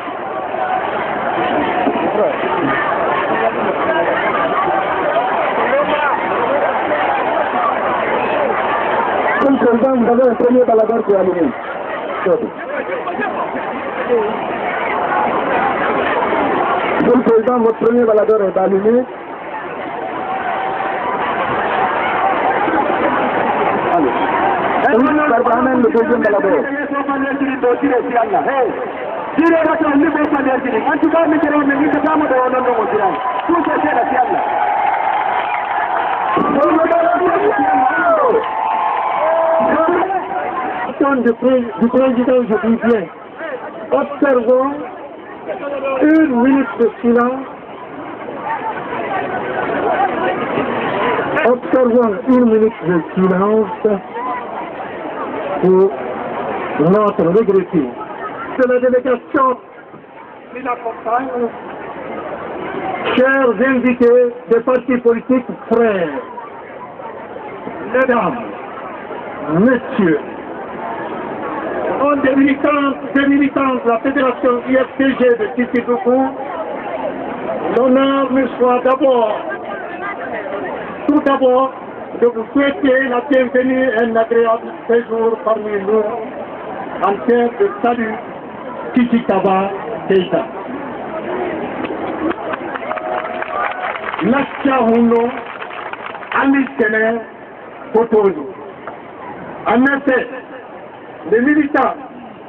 Comme président, vous avez un premier baladeur qui est allumé. Monsieur le Président, votre premier baladeur est allumé. Allez. Ramène le deuxième baladeur. Du président, je dis bien, observons une minute de silence. Observons une minute de silence pour notre regretté. C'est la délégation qui l'accompagne, chers invités des partis politiques frères, mesdames, messieurs, des militants de la Fédération IFTG de Kisidougou, l'honneur me soit tout d'abord, de vous souhaiter la bienvenue et un agréable séjour parmi nous en terre de salut, Kikitaba Keita. Nastia Huno, Anikene, Kotonou. En effet, les militants,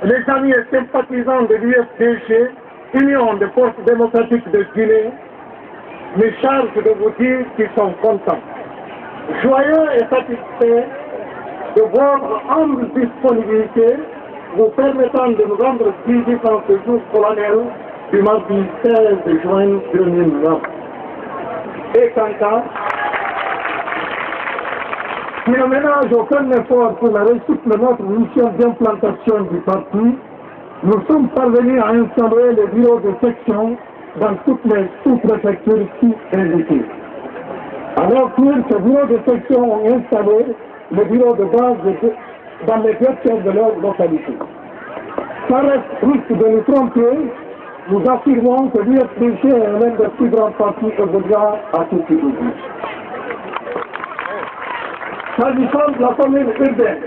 les amis et sympathisants de l'UFDG, Union des forces démocratiques de Guinée, me chargent de vous dire qu'ils sont contents, joyeux et satisfaits de votre humble disponibilité vous permettant de nous rendre visite en ce jour solennel du mardi 16 juin 2009. Et Kanka, qui ne ménage aucun effort pour la réussite de notre mission d'implantation du parti, nous sommes parvenus à installer les bureaux de section dans toutes les sous-préfectures ici indiquées. Alors que ces bureaux de section ont installé le bureau de base dans les quartiers de leur localité. Sans risque de nous tromper, nous affirmons que l'UFDG est l'un des plus grands partis évoluant à tout niveau. S'agissant de la commune urbaine,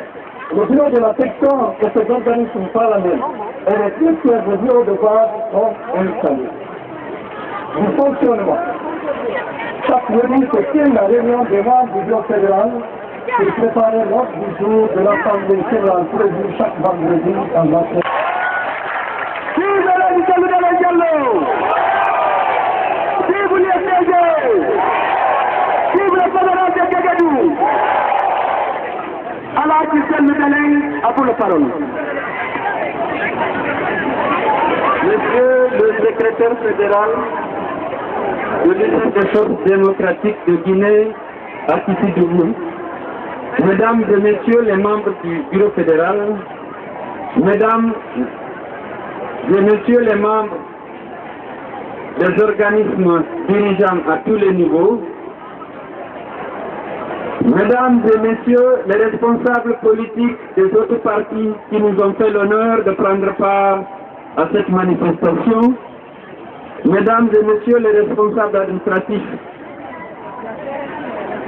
le bureau de la section et ses organismes parallèles et les deux tiers de bureaux de base sont installés. Nous fonctionnons. Chaque jeudi se tient la réunion des membres du bureau fédéral pour préparer l'ordre du jour de l'Assemblée fédérale prévue chaque vendredi en matière. Vive la Diallo! Vive l'UFDG! Vive la fédération de Gagadou! Alors, Christian Medellin a pour la parole. Monsieur le secrétaire fédéral de l'Union des forces démocratiques de Guinée à Kisidougou, mesdames et messieurs les membres du bureau fédéral, mesdames et messieurs les membres des organismes dirigeants à tous les niveaux, mesdames et messieurs les responsables politiques des autres partis qui nous ont fait l'honneur de prendre part à cette manifestation, mesdames et messieurs les responsables administratifs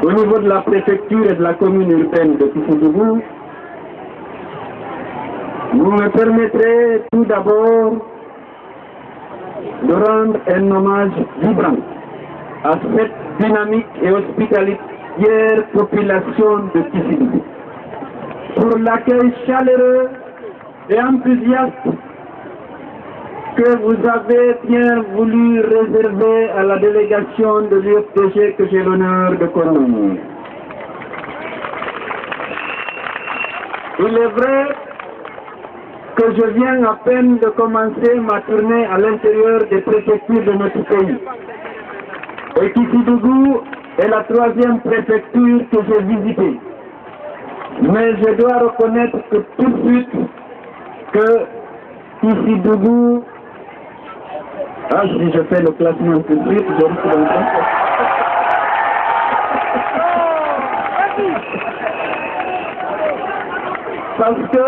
au niveau de la préfecture et de la commune urbaine de Kisidougou, vous me permettrez tout d'abord de rendre un hommage vibrant à cette dynamique et hospitalière population de Kisidougou pour l'accueil chaleureux et enthousiaste que vous avez bien voulu réserver à la délégation de l'UFDG que j'ai l'honneur de coordonner. Il est vrai que je viens à peine de commencer ma tournée à l'intérieur des préfectures de notre pays. Et Kisidougou est la troisième préfecture que j'ai visitée. Mais je dois reconnaître que tout de suite que Kisidougou, si je fais le classement tout de suite, je risque de me tromper. Parce que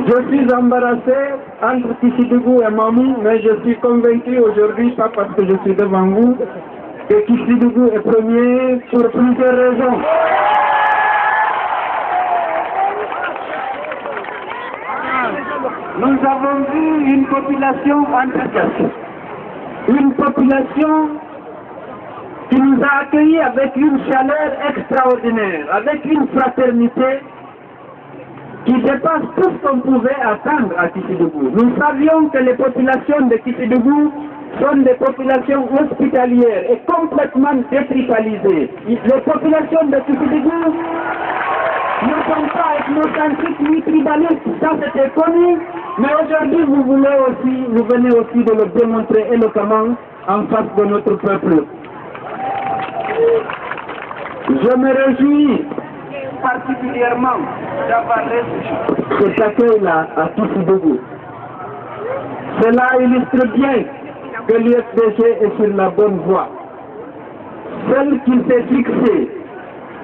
Je suis embarrassé entre Kissidougou et Mamou, mais je suis convaincu aujourd'hui, pas parce que je suis devant vous, que Kissidougou est premier pour plusieurs raisons. Nous avons vu une population enthousiaste, une population qui nous a accueillis avec une chaleur extraordinaire, avec une fraternité qui dépasse tout ce qu'on pouvait attendre à Kissidougou. Nous savions que les populations de Kissidougou sont des populations hospitalières et complètement détribalisées. Les populations de Kissidougou ne sont pas ethnocentriques ni tribalistes, ça c'était connu, mais aujourd'hui vous venez aussi de le démontrer éloquemment en face de notre peuple. Je me réjouis particulièrement d'avoir reçu cet accueil-là à Kissidougou. Cela illustre bien que l'UFDG est sur la bonne voie. Celle qui s'est fixée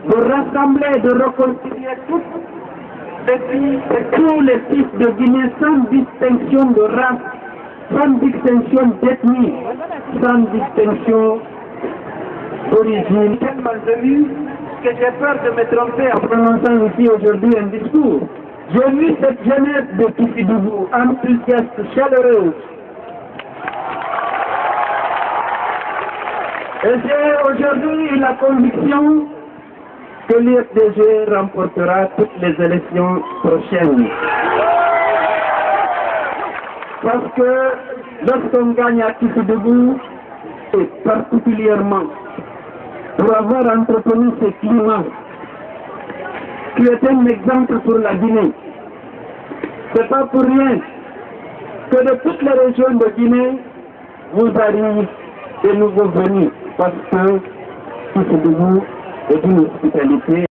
de rassembler, de reconstituer toutes les filles et tous les fils de Guinée sans distinction de race, sans distinction d'ethnie, sans distinction d'origine. Tellement venu que j'ai peur de me tromper en prononçant ici aujourd'hui un discours. J'ai vu cette jeunesse de Kissidougou, enthousiaste, chaleureuse. Et j'ai aujourd'hui la conviction que l'UFDG remportera toutes les élections prochaines. Parce que lorsqu'on gagne à Kissidougou, et particulièrement pour avoir entretenu ce climat qui est un exemple pour la Guinée, c'est pas pour rien que de toutes les régions de Guinée vous arrivent des nouveaux venus, parce que Kissidougou est d'une hospitalité.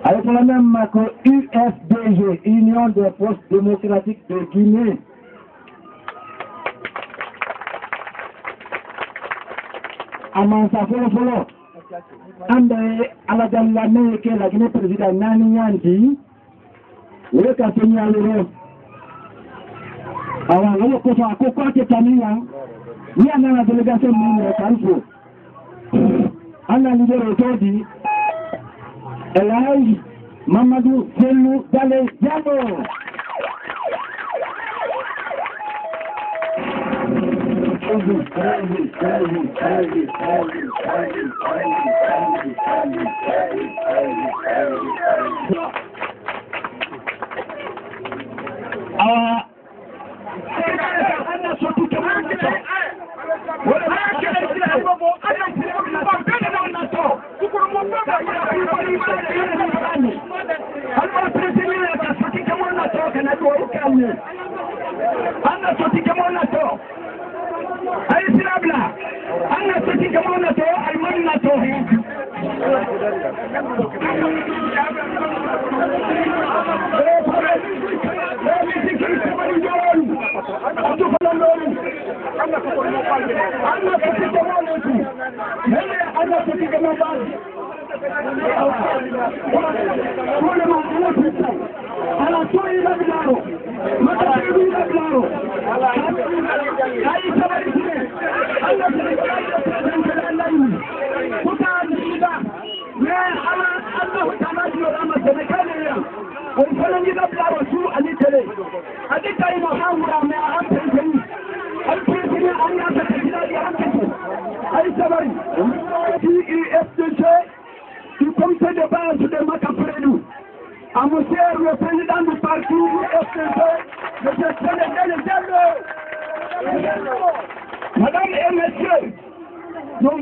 Avec la même marque UFDG, Union des Forces démocratiques de Guinée. Amansa Folo, Ande Aladalane, que la Guinée président Nani Yanti, ou le Cassini Aloro. Alors, le Koso a Koko Ketania, ni à la délégation de Kalfo. Anna leader authority, Elai Mamadou Selou Dale Diallo.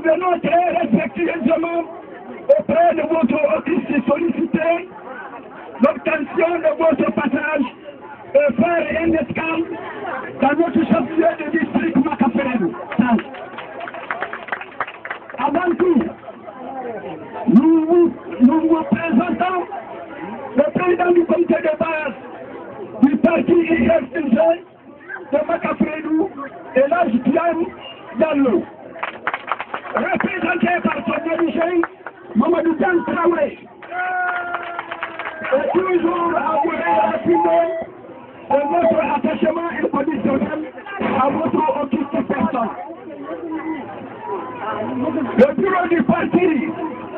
venons très respectueusement auprès de votre office solliciter l'obtention de votre passage et faire un escale dans notre chef-lieu de district Makaferedou. Avant tout, nous vous présentons le président du comité de base du parti IFDG de Makaferedou et l'âge Diane Diallo, représenté par son origine Mamadou Diane Traoré, et toujours avoué rapidement de notre attachement inconditionnel à votre auguste personne. Le bureau du parti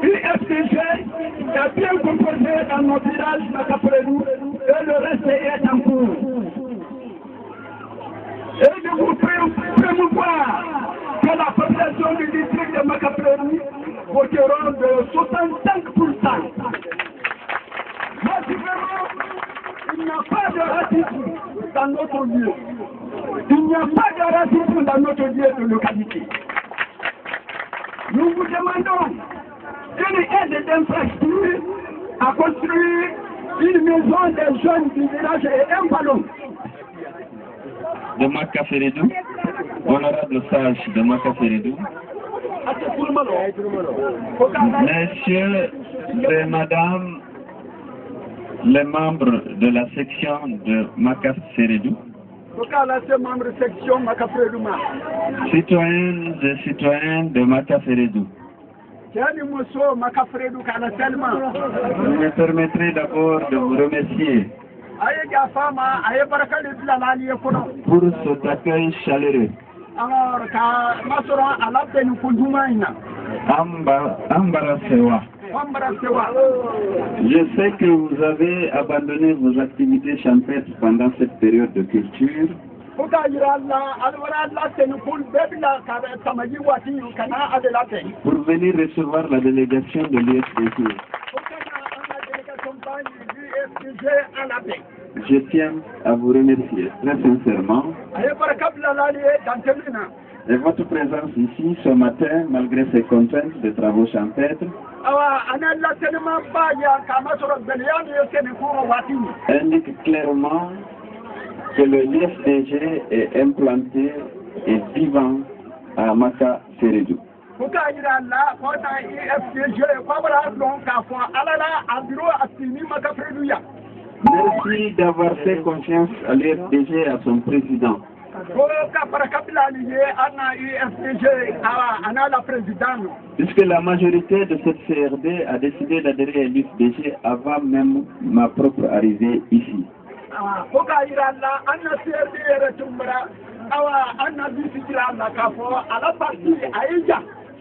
IFDG est bien composé dans nos villages Makaferedou et le reste est en cours. Et de vous promouvoir que la population du district de Makaferedou voteront de 65%. Motivement, il n'y a pas de racisme dans notre lieu. Il n'y a pas de racisme dans notre lieu de localité. Nous vous demandons une aide d'infrastructure à construire une maison des jeunes du village et un ballon. De Makaferedou, honorable sage de Makaferedou, messieurs et madame les membres de la section de Makaferedou, citoyennes et citoyens de Makaferedou, vous me permettrez d'abord de vous remercier pour cet accueil chaleureux. Ambarasewa. Je sais que vous avez abandonné vos activités champêtres pendant cette période de culture pour venir recevoir la délégation de l'UFDG. Je tiens à vous remercier très sincèrement. Et votre présence ici ce matin, malgré ces contraintes de travaux champêtres, indique clairement que le l'UFDG est implanté et vivant à Makaferedou. Merci d'avoir fait confiance à l'UFDG et à son président. Puisque la majorité de cette CRD a décidé d'adhérer à l'UFDG avant même ma propre arrivée ici.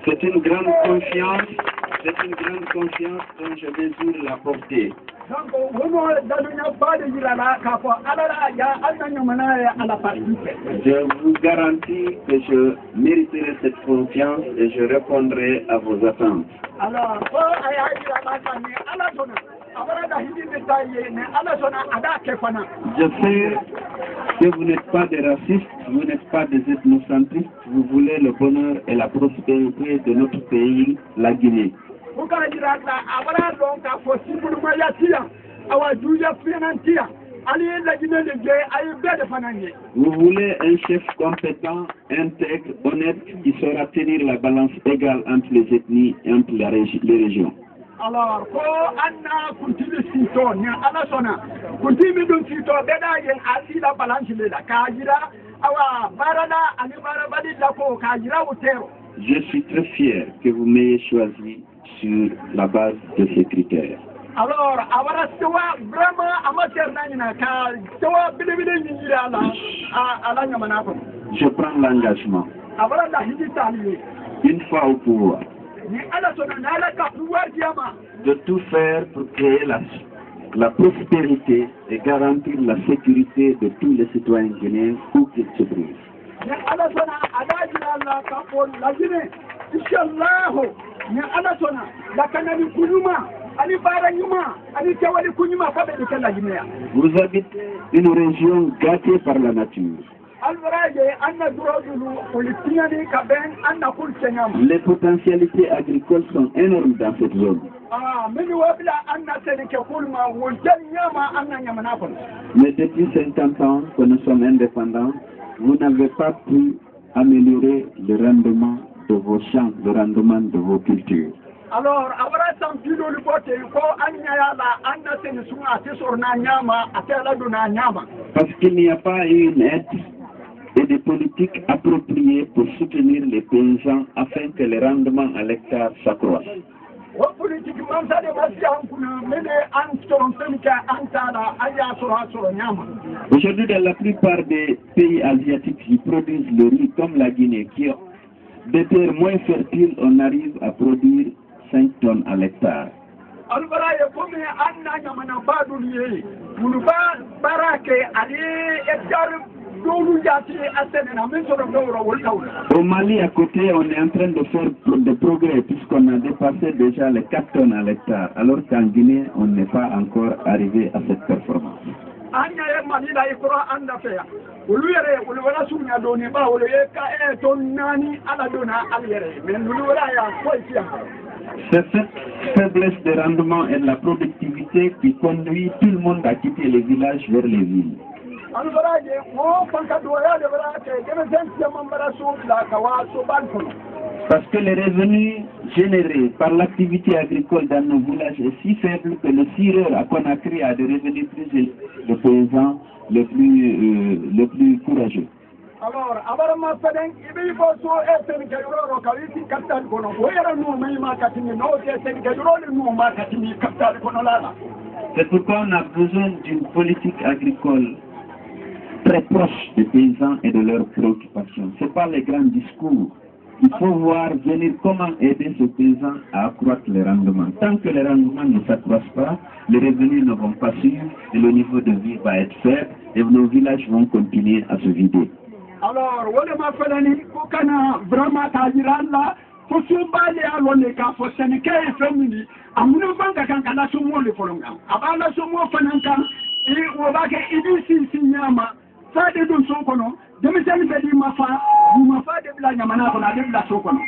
C'est une grande confiance dont je mesure la portée. Je vous garantis que je mériterai cette confiance et je répondrai à vos attentes. Je sais que vous n'êtes pas des racistes, vous n'êtes pas des ethnocentristes, vous voulez le bonheur et la prospérité de notre pays, la Guinée. Vous voulez un chef compétent, intègre, honnête, qui saura tenir la balance égale entre les ethnies et entre les régions. Alors, je suis très fier que vous m'ayez choisi sur la base de ces critères. Alors, je prends l'engagement, une fois au pouvoir, de tout faire pour créer la prospérité et garantir la sécurité de tous les citoyens guinéens où qu'ils se trouvent. Vous habitez une région gâtée par la nature. Les potentialités agricoles sont énormes dans cette zone. Mais depuis 50 ans que nous sommes indépendants, vous n'avez pas pu améliorer le rendement de vos champs, le rendement de vos cultures. Alors, parce qu'il n'y a pas une aide et des politiques appropriées pour soutenir les paysans afin que le rendement à l'hectare s'accroisse. Aujourd'hui, dans la plupart des pays asiatiques qui produisent le riz, comme la Guinée, qui ont des terres moins fertiles, on arrive à produire 5 tonnes à l'hectare. Au Mali, à côté, on est en train de faire des progrès puisqu'on a dépassé déjà les 4 tonnes à l'hectare, alors qu'en Guinée, on n'est pas encore arrivé à cette performance. C'est cette faiblesse de rendement et de la productivité qui conduit tout le monde à quitter les villages vers les villes. Parce que les revenus générés par l'activité agricole dans nos villages est si faible que le cireur à Conakry a des revenus plus élevés, le paysan le plus courageux. Alors, c'est pourquoi on a besoin d'une politique agricole très proche des paysans et de leurs préoccupations. Ce n'est pas les grands discours. Il faut voir venir comment aider ces paysans à accroître les rendements. Tant que les rendements ne s'accroissent pas, les revenus ne vont pas suivre et le niveau de vie va être faible et nos villages vont continuer à se vider. Alors, vraiment faut se baler à l'oneka, faut se ne qu'à féminin. À mon banque, quand on a son mot le folonga. Avant la somme of Fananka, et on va get ici, Signama, Fade de son cono, de me tell me ma fa, vous ma fa de la Yamana, de la Sokono.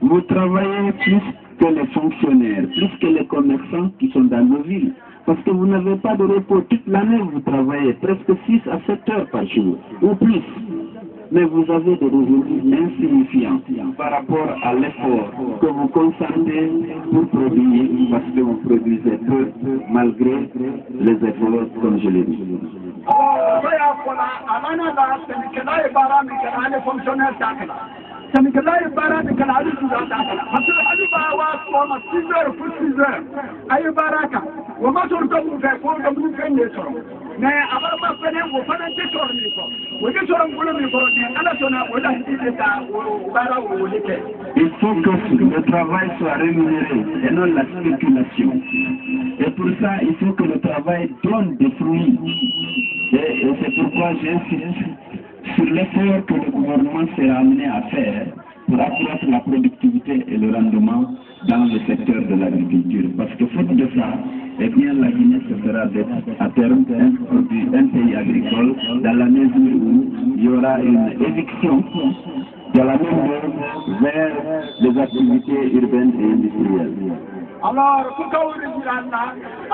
Vous travaillez plus que les fonctionnaires, plus que les commerçants qui sont dans nos villes. Parce que vous n'avez pas de repos toute l'année, vous travaillez presque 6 à 7 heures par jour, ou plus. Mais vous avez des revenus insignifiants par rapport à l'effort que vous consentez pour produire, parce que vous produisez peu malgré les efforts, comme je l'ai dit. Il faut que le travail soit rémunéré et non la spéculation. Et pour ça, il faut que le travail donne des fruits. Et c'est pourquoi j'insiste sur l'effort que le gouvernement s'est amené à faire pour accroître la productivité et le rendement dans le secteur de l'agriculture. Parce que faute de ça, eh bien, la Guinée se fera à terme un pays agricole dans la mesure où il y aura une éviction de la main-d'œuvre vers les activités urbaines et industrielles. Alors,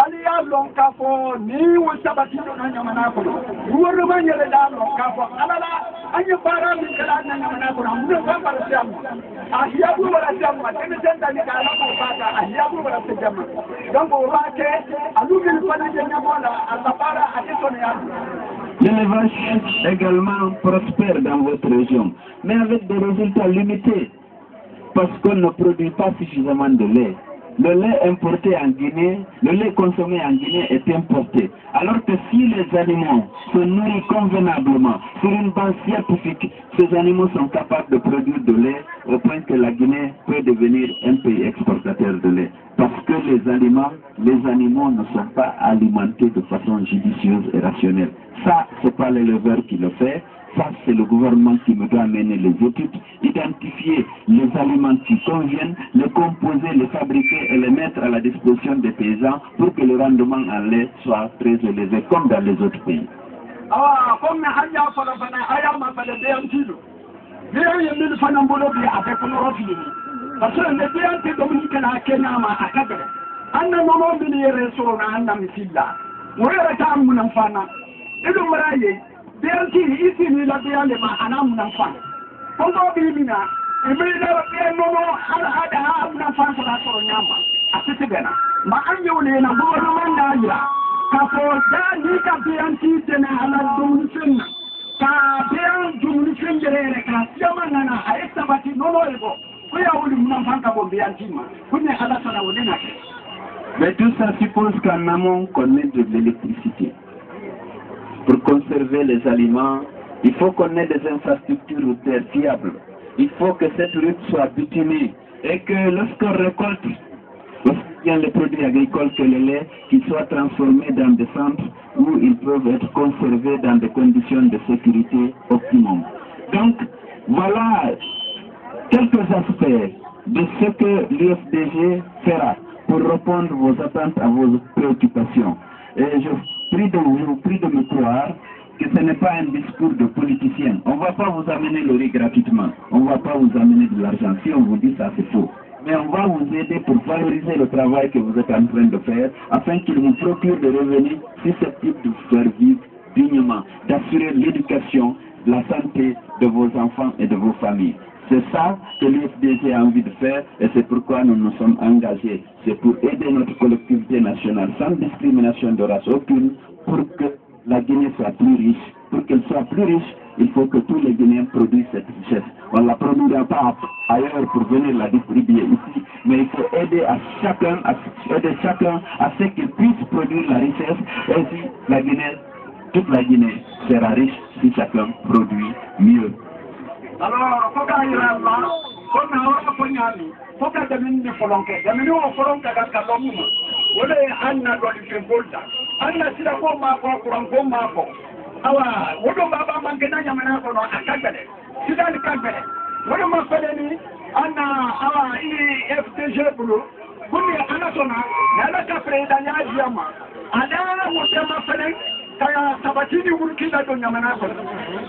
Alia Lonkafo, ni Sabatino Namanako, who were reminded that Lonkafo, Alala, and your para Namanako, Ahiabu Jama, Innocent and Ahiabu Jama, Gambo Rake, Alumin Panajamala, and Lapara, Adisonia. L'élevage également prospère dans votre région, mais avec des résultats limités, parce qu'on ne produit pas suffisamment de lait. Le lait importé en Guinée, le lait consommé en Guinée est importé. Alors que si les animaux se nourrissent convenablement sur une base scientifique, ces animaux sont capables de produire de lait au point que la Guinée peut devenir un pays exportateur de lait. Parce que les animaux ne sont pas alimentés de façon judicieuse et rationnelle. Ça, ce n'est pas l'éleveur qui le fait. Ça, c'est le gouvernement qui me doit mener les études, identifier les aliments qui conviennent, les composer, les fabriquer et les mettre à la disposition des paysans pour que le rendement en lait soit très élevé comme dans les autres pays. comme hanya fala fana aya ma fala de antilo bien yemil fana mbolo bi avec le refini parce que le bien te dominique la kenya ma akabre anna nono bi yere so na anna misilla mo yere ta mun fana ido maraye bien ti isi ni la bien le ma ana mun fana kongo bi mina e mi da bien nono ala ada mun fana so nyamba asite bena ma anyo le na bo no manda ya kafo ni ka biyanti tena ala dumfin ka biyan dumfin jere ka siyama nana ayta bati nono ego ko ya wuli mun fanka bo biyanti ma kunne ala sana wulina. Mais tout ça suppose qu'en amont qu'on ait de l'électricité. Pour conserver les aliments, il faut qu'on ait des infrastructures routières fiables. Il faut que cette route soit bitumée et que lorsqu'on récolte les produits agricoles que le lait, qu'ils soient transformés dans des centres où ils peuvent être conservés dans des conditions de sécurité optimum. Donc, voilà quelques aspects de ce que l'UFDG fera pour répondre vos attentes à vos préoccupations. Et je vous prie de me croire que ce n'est pas un discours de politicien. On ne va pas vous amener le riz gratuitement. On ne va pas vous amener de l'argent. Si on vous dit ça, c'est faux. Mais on va vous aider pour valoriser le travail que vous êtes en train de faire afin qu'il vous procure des revenus susceptibles de vous faire vivre dignement, d'assurer l'éducation, la santé de vos enfants et de vos familles. C'est ça que l'UFDG a envie de faire et c'est pourquoi nous nous sommes engagés. C'est pour aider notre collectivité nationale sans discrimination de race aucune pour que la Guinée soit plus riche. Pour qu'elle soit plus riche, il faut que tous les Guinéens produisent cette richesse. On ne la produira pas ailleurs pour venir la distribuer ici, mais il faut aider chacun à ce qu'il puisse produire la richesse. Ainsi, la Guinée, toute la Guinée sera riche si chacun produit mieux. Alors, faut qu'il y ait un plan, faut qu'il y ait un plan, faut qu'il y ait un folonke, jamini o folonke katika lomuma, wale anna doli fengolda, anna sila kwa mako, kurango mako, awa, wodo baba mangena nyamana kono akagele, sida ni kagele, wodo mafele ni, anna, awa, hii FDG bulu, kumi anna sona, nala kapre idanya ajiyama, ada mutema fele, kaya sabatini urukila do nyamana kono,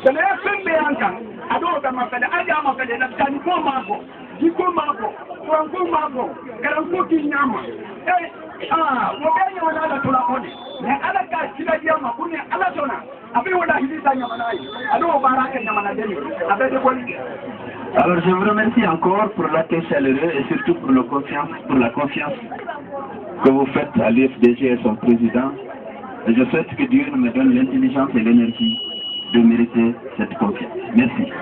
sele fembe yankan, ado da mafele, aja mafele, na tani kwa mako, jiko mako, kurango mako, karango kinyama, wabenya wana tulakoni, na alaka sila yama kuni alatona, abe wala hilisa nyamanai, ado baraka nyamanadeni, abe de kwani. Alors je vous remercie encore pour l'accueil chaleureux et surtout pour la confiance que vous faites à l'UFDG et son président. Et je souhaite que Dieu me donne l'intelligence et l'énergie de mériter cette confiance. Merci.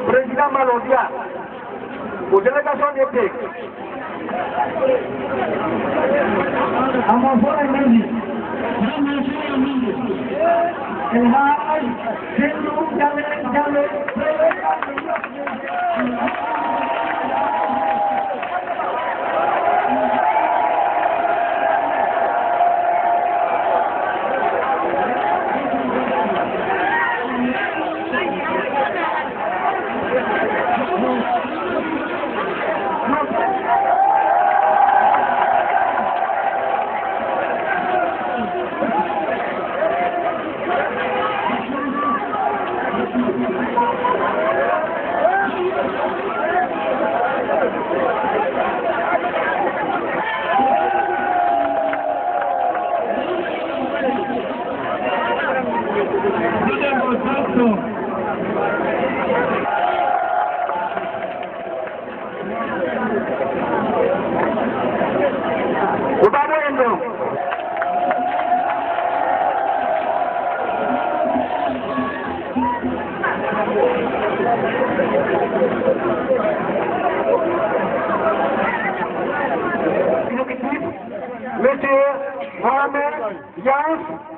Président Malodia, aux délégations des PEC. El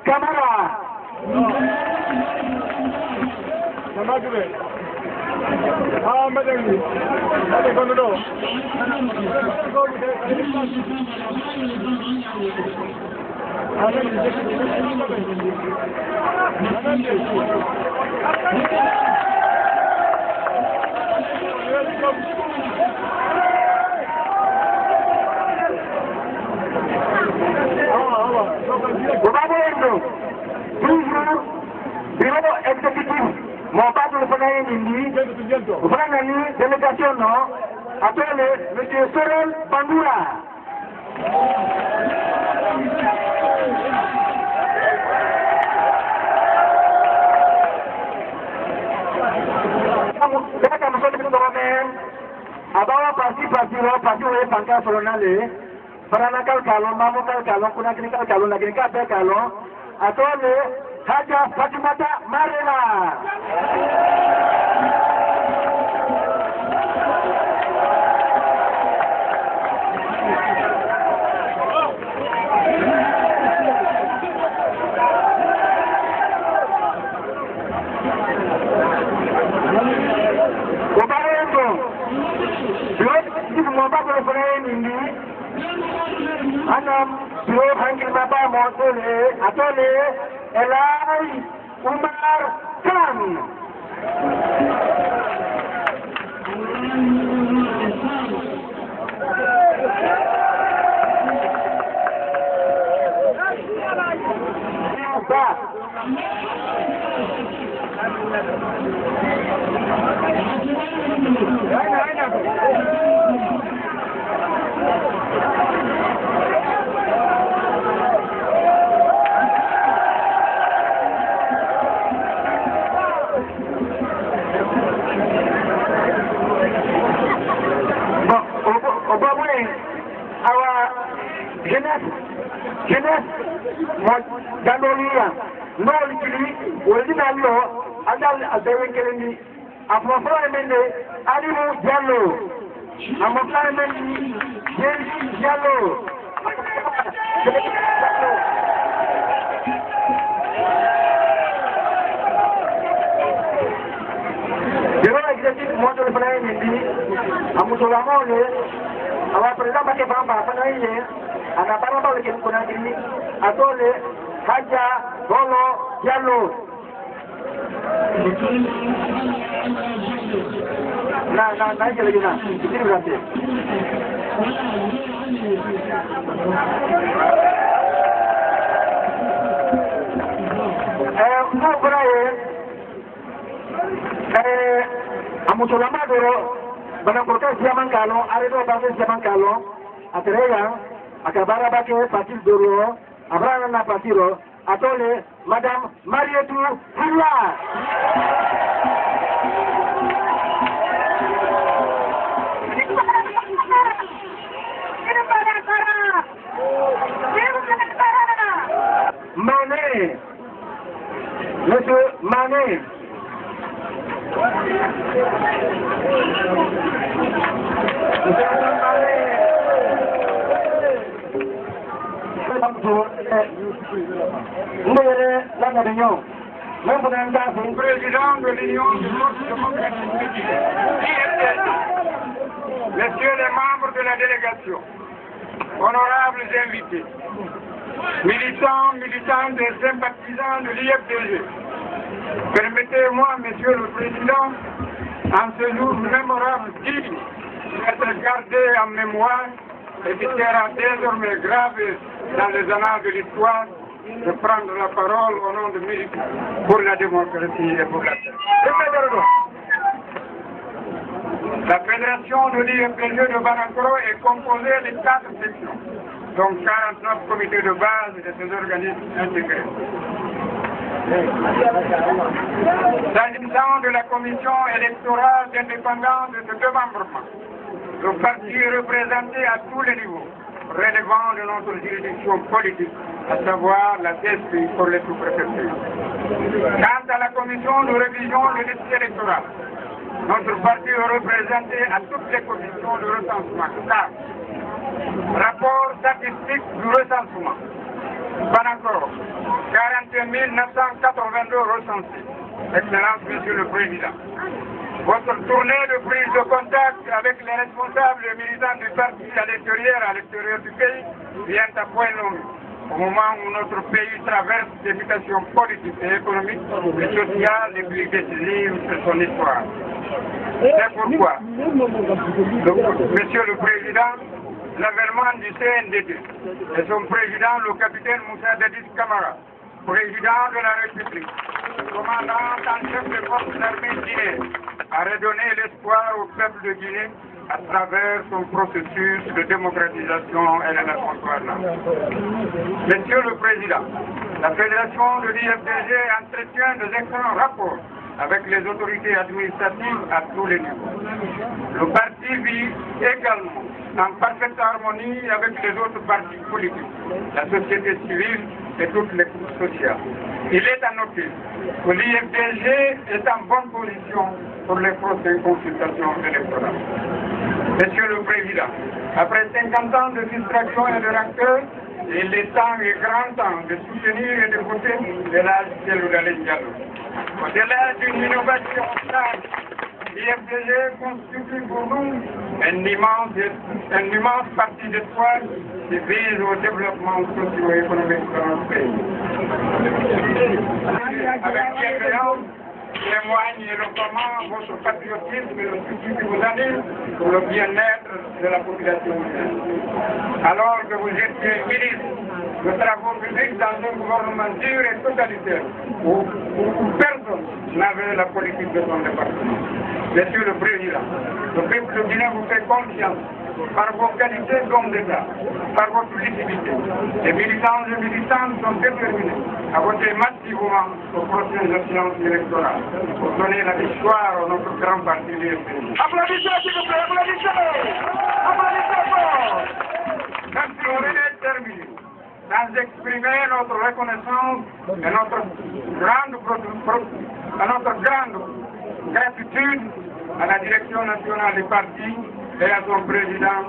Camara. Toujours, bureau exécutif, mon pas de le faire vous prenez une délégation, non? Appelez M. Sorel Bandoura. Abawa pasti oleh pangkat solonale, peranakal kalon, mamukal kalon, kunakinikal kalon, naginikal kalon, atau oleh Haja Fatimata Marela. Anam Bro Hangil Baba Motole Atole Elai Umar Khan. Jeunesse, Ganolia, non l'utili, ou le dinalo, Adal Adewenkeleni, à mon frère Mende, Alimo Diallo, à mon frère Mende, Jésus Diallo. Bureau exécutif, moi je le frère Mende, à Moussolamone, à la présidente qui va en faire anapana pale kuna dini atole Haja Bolo Diallo na ile jina kitiri brate no brae amutolamado bana portar siaman kalo aredo base siaman kalo atreya akabara bake patil doro abrana na patiro atole Madame Marietou Hilla. Mané, Monsieur Mané. Président de l'Union des forces démocratiques, messieurs les membres de la délégation, honorables invités, militants, militantes et sympathisants de l'IFDG, permettez-moi, Monsieur le Président, en ce jour mémorable digne d'être gardé en mémoire et qui sera désormais gravé dans les annales de l'histoire, de prendre la parole au nom de Milite pour la démocratie et pour la paix. La fédération de l'IFDG de Banankoro est composée de 4 sections, dont 49 comités de base de ces organismes intégrés. S'agissant de la commission électorale d'indépendance de démembrement, le parti est représenté à tous les niveaux, relevant de notre juridiction politique, à savoir la CSP pour les sous-préfectures. Quant à la commission de révision de liste électorale, notre parti est représenté à toutes les commissions de recensement, car rapport statistique du recensement, Banankoro, 41 982 recensés. Excellence, Monsieur le Président. Votre tournée de prise de contact avec les responsables et militants du parti à l'extérieur du pays, vient à point nommé. Au moment où notre pays traverse des mutations politiques et économiques et sociales les plus décisives de son histoire. C'est pourquoi, Monsieur le Président, l'avènement du CNDD et son président, le capitaine Moussa Dadis Camara, président de la République, commandant en chef des forces armées guinéennes, a redonné l'espoir au peuple de Guinée à travers son processus de démocratisation et de la gouvernance. Monsieur le Président, la Fédération de l'IFDG entretient des excellents rapports avec les autorités administratives à tous les niveaux. Le parti vit également en parfaite harmonie avec les autres partis politiques, la société civile et toutes les couches sociales. Il est à noter que l'IFDG est en bonne position pour les prochaines consultations électorales. Monsieur le Président, après 50 ans de distraction et de rancœur, il est temps et grand temps de soutenir et de voter l'âge de Diallo. Au-delà d'une innovation simple, l'IFDG constitue pour nous un immense parti d'espoir qui vise au développement socio-économique de notre pays. Avec bienveillance, témoigne éloquemment votre patriotisme et le souci que vous avez pour le bien-être de la population humaine. Alors que vous étiez ministre de travaux publics dans un gouvernement dur et totalitaire, où personne n'avait la politique de son département. Monsieur le Président, le peuple de Guinée vous fait confiance par vos qualités d'homme d'État, par votre lucidité. Les militants et militantes sont déterminés à voter massivement aux prochaines échéances électorales pour donner la victoire à notre grand parti l'IFDG. Applaudissez, s'il vous plaît, applaudissez! Applaudissez fort! Merci, on est terminé. Sans exprimer notre reconnaissance et notre grande gratitude à la direction nationale du parti et à son président,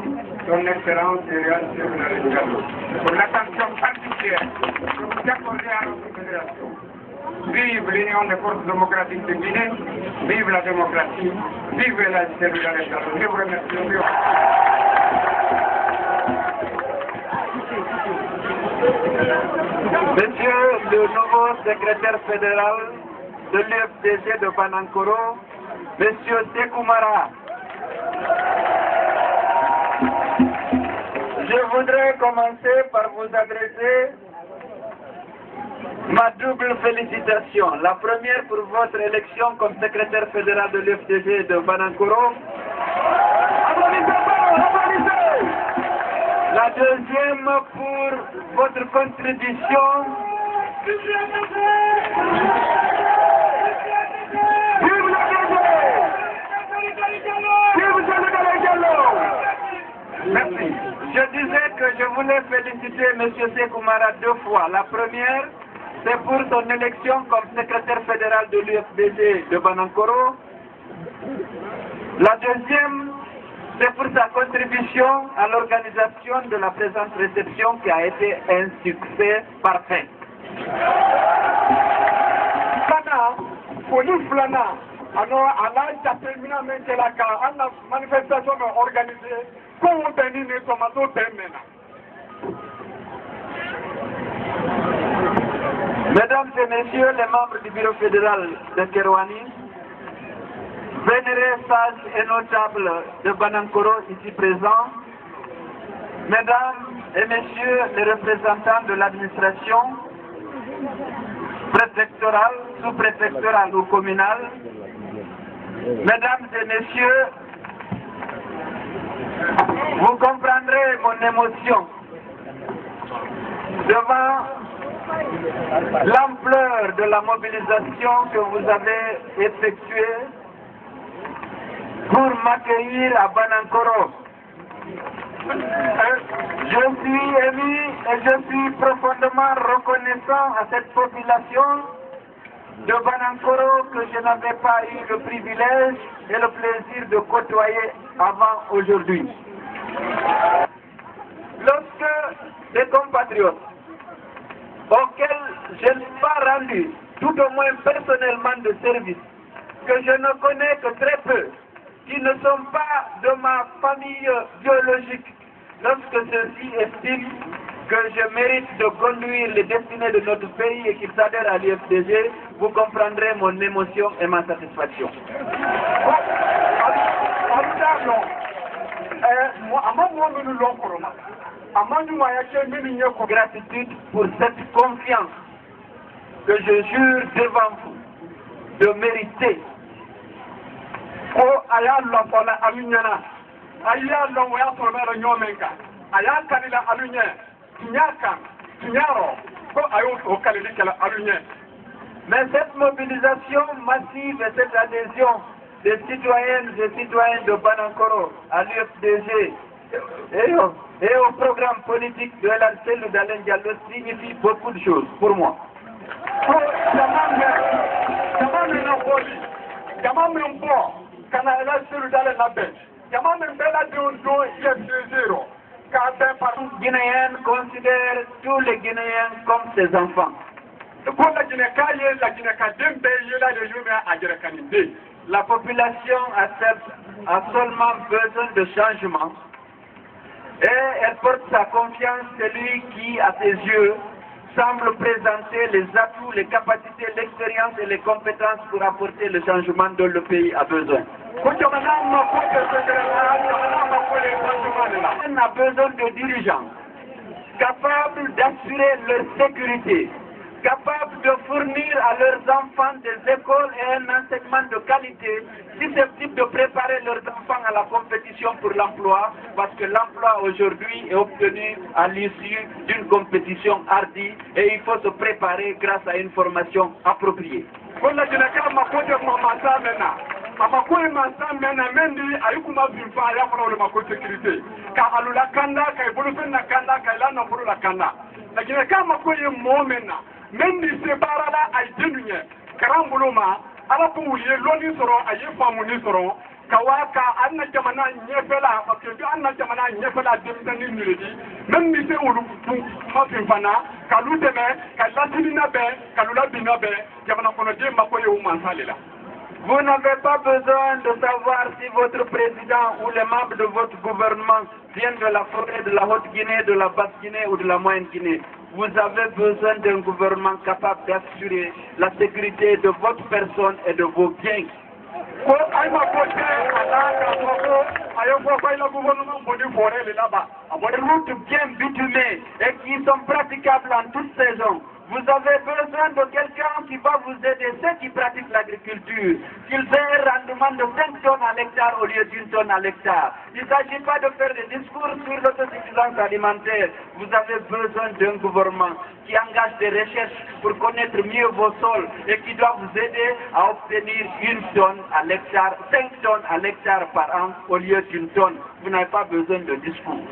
son excellence Réal Diallo, pour l'attention particulière que vous accordez à notre fédération. Vive l'Union des forces démocratiques de Guinée, vive la démocratie, vive la Réal Diallo. Je vous remercie. Monsieur le nouveau secrétaire fédéral de l'UFDG de Banankoro, Monsieur Sekoumara, je voudrais commencer par vous adresser ma double félicitation. La première pour votre élection comme secrétaire fédéral de l'UFDG de Banankoro. La deuxième pour votre contribution Merci. Je disais que je voulais féliciter M. Sekoumara deux fois. La première, c'est pour son élection comme secrétaire fédéral de l'UFDG de Banankoro. La deuxième, c'est pour sa contribution à l'organisation de la présente réception qui a été un succès parfait. Alors, à l'âge terminant, la manifestation organisée, comme on tenait les tomates Mesdames et messieurs les membres du bureau fédéral de Kerouani, vénérés sages et notables de Banankoro ici présents, mesdames et messieurs les représentants de l'administration préfectorale, sous-préfectorale ou communale, mesdames et messieurs, vous comprendrez mon émotion devant l'ampleur de la mobilisation que vous avez effectuée pour m'accueillir à Banankoro. Je suis ému et je suis profondément reconnaissant à cette population de Banankoro que je n'avais pas eu le privilège et le plaisir de côtoyer avant aujourd'hui. Lorsque des compatriotes auxquels je n'ai pas rendu, tout au moins personnellement, de service, que je ne connais que très peu, qui ne sont pas de ma famille biologique, lorsque ceux-ci estiment que je mérite de conduire les destinées de notre pays et qu'ils s'adhèrent à l'UFDG, vous comprendrez mon émotion et ma satisfaction. Gratitude pour cette confiance que je jure devant vous de mériter. Mais cette mobilisation massive et cette adhésion des citoyennes et citoyens de Banankoro à l'UFDG et au programme politique de l'Arcel d'Alain Diallo signifie beaucoup de choses pour moi. Guinéens considèrent tous les Guinéens comme ses enfants. La population a seulement besoin de changement et elle porte sa confiance en celui qui, à ses yeux, semble présenter les atouts, les capacités, l'expérience et les compétences pour apporter le changement dont le pays a besoin. On a besoin de dirigeants capables d'assurer leur sécurité, capables de fournir à leurs enfants des écoles et un enseignement de qualité, susceptibles de préparer leurs enfants à la compétition pour l'emploi, parce que l'emploi aujourd'hui est obtenu à l'issue d'une compétition hardie et il faut se préparer grâce à une formation appropriée. Même si c'est par là à Dénuye, Karamboloma, à la Pouye, l'Oni seront, à Yefamuni seront, Kawaka, Anna Jamana, Niefela, parce que Anna Jamana, Niefela, Demtani Nuredi, même si c'est Ulu, Mafifana, Kalouteme, Kalatina Ben, Kalula Binabe, Jamana Ponodi, Makoye ou Mansalela. Vous n'avez pas besoin de savoir si votre président ou les membres de votre gouvernement viennent de la forêt de la Haute-Guinée, de la Basse-Guinée ou de la Moyenne-Guinée. Vous avez besoin d'un gouvernement capable d'assurer la sécurité de votre personne et de vos biens. Des routes bien bitumées et qui sont praticables en toute saison. Vous avez besoin de quelqu'un qui va vous aider, ceux qui pratiquent l'agriculture, qu'ils aient un rendement de 5 tonnes à l'hectare au lieu d'une tonne à l'hectare. Il ne s'agit pas de faire des discours sur l'autosuffisance alimentaire. Vous avez besoin d'un gouvernement qui engage des recherches pour connaître mieux vos sols et qui doit vous aider à obtenir 1 tonne à l'hectare, 5 tonnes à l'hectare par an au lieu d'une tonne. Vous n'avez pas besoin de discours.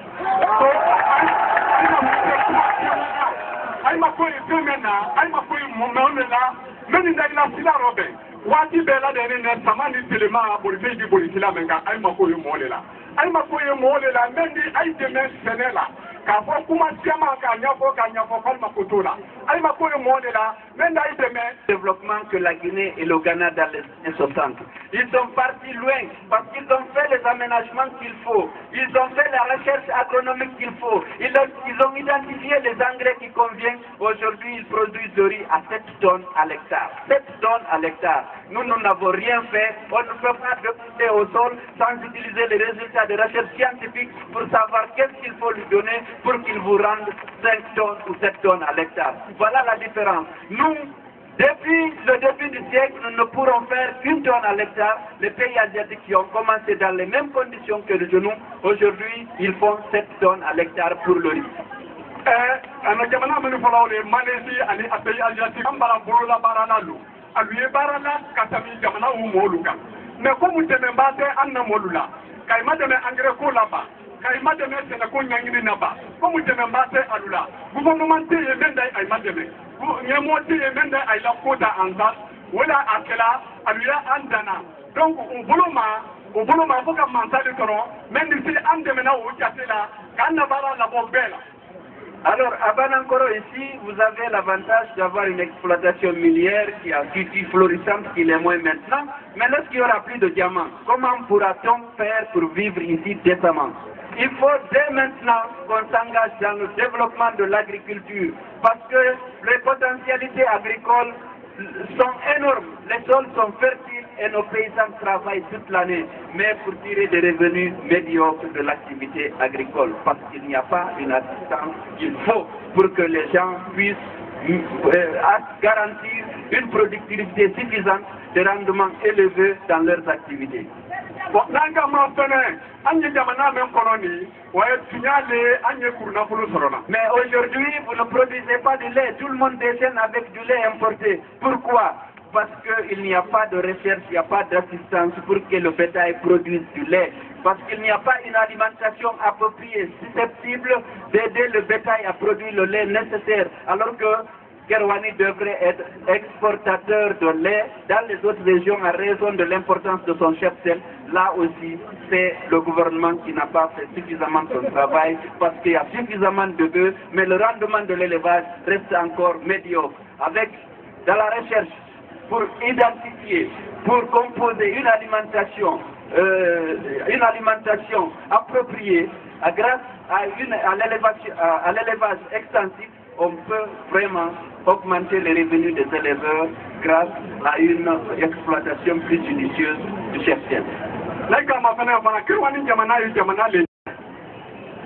I'm a queen, I'm a queen, Momela, many days last year, Robin. What you better than in Samani Telema, Bolivia, Bolivia, I'm a queen Molela. I'm a queen Molela, many I demand Senela. Développement que la Guinée et le Ghana dans les années 60. Ils sont partis loin parce qu'ils ont fait les aménagements qu'il faut. Ils ont fait la recherche agronomique qu'il faut. Ils ont identifié les engrais qui conviennent. Aujourd'hui, ils produisent le riz à 7 tonnes à l'hectare. 7 tonnes à l'hectare. Nous n'avons rien fait. On ne peut pas déposer au sol sans utiliser les résultats de recherche scientifique pour savoir qu'est-ce qu'il faut lui donner pour qu'il vous rende 5 tonnes ou 7 tonnes à l'hectare. Voilà la différence. Nous, depuis le début du siècle, nous ne pourrons faire qu'1 tonne à l'hectare. Les pays asiatiques qui ont commencé dans les mêmes conditions que nous, aujourd'hui, ils font 7 tonnes à l'hectare pour le riz. Mais comme vous devez battre un molula, quand il m'a engrais ko là-bas, quand il m'a donné Sénégal Nyangini Naba, comme vous devez battre Alula, gouvernement T et Menda Aïma Deme, Yamo T et Menda Aïla Kota Anda, Wela Akela, Alula Andana. Donc, au boulot, ma voix mental de Toron, même si Andemena ou Katela, Kanabara la Bombella. Alors, à Banankoro ici, vous avez l'avantage d'avoir une exploitation minière qui est florissante, qui l'est moins maintenant. Mais lorsqu'il n'y aura plus de diamants, comment pourra-t-on faire pour vivre ici décemment? Il faut dès maintenant qu'on s'engage dans le développement de l'agriculture parce que les potentialités agricoles sont énormes. Les sols sont fertiles et nos paysans travaillent toute l'année, mais pour tirer des revenus médiocres de l'activité agricole, parce qu'il n'y a pas une assistance qu'il faut pour que les gens puissent garantir une productivité suffisante, des rendements élevés dans leurs activités. Mais aujourd'hui, vous ne produisez pas du lait. Tout le monde déjeune avec du lait importé. Pourquoi? Parce qu'il n'y a pas de recherche, il n'y a pas d'assistance pour que le bétail produise du lait. Parce qu'il n'y a pas une alimentation appropriée, susceptible d'aider le bétail à produire le lait nécessaire. Alors que Kerouani devrait être exportateur de lait dans les autres régions à raison de l'importance de son cheptel. Là aussi, c'est le gouvernement qui n'a pas fait suffisamment son travail parce qu'il y a suffisamment de bœufs, mais le rendement de l'élevage reste encore médiocre. Avec dans la recherche pour identifier, pour composer une alimentation appropriée grâce à l'élevage extensif, on peut vraiment augmenter les revenus des éleveurs grâce à une exploitation plus judicieuse du cheptel.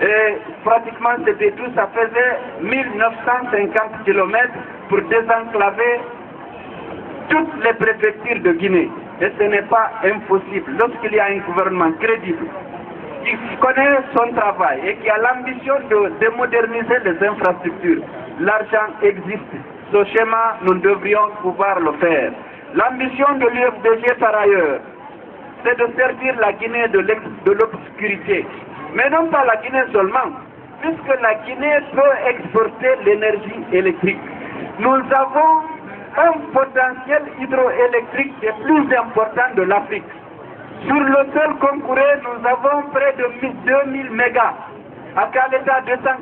Et pratiquement c'était tout, ça faisait 1950 km pour désenclaver toutes les préfectures de Guinée. Et ce n'est pas impossible. Lorsqu'il y a un gouvernement crédible, qui connaît son travail et qui a l'ambition de moderniser les infrastructures, l'argent existe. Ce schéma, nous devrions pouvoir le faire. L'ambition de l'UFDG par ailleurs, c'est de servir la Guinée de l'obscurité. Mais non pas la Guinée seulement, puisque la Guinée peut exporter l'énergie électrique. Nous avons un potentiel hydroélectrique des plus importants de l'Afrique. Sur le sol concouré, nous avons près de 2000 mégas. À Kaleta, 200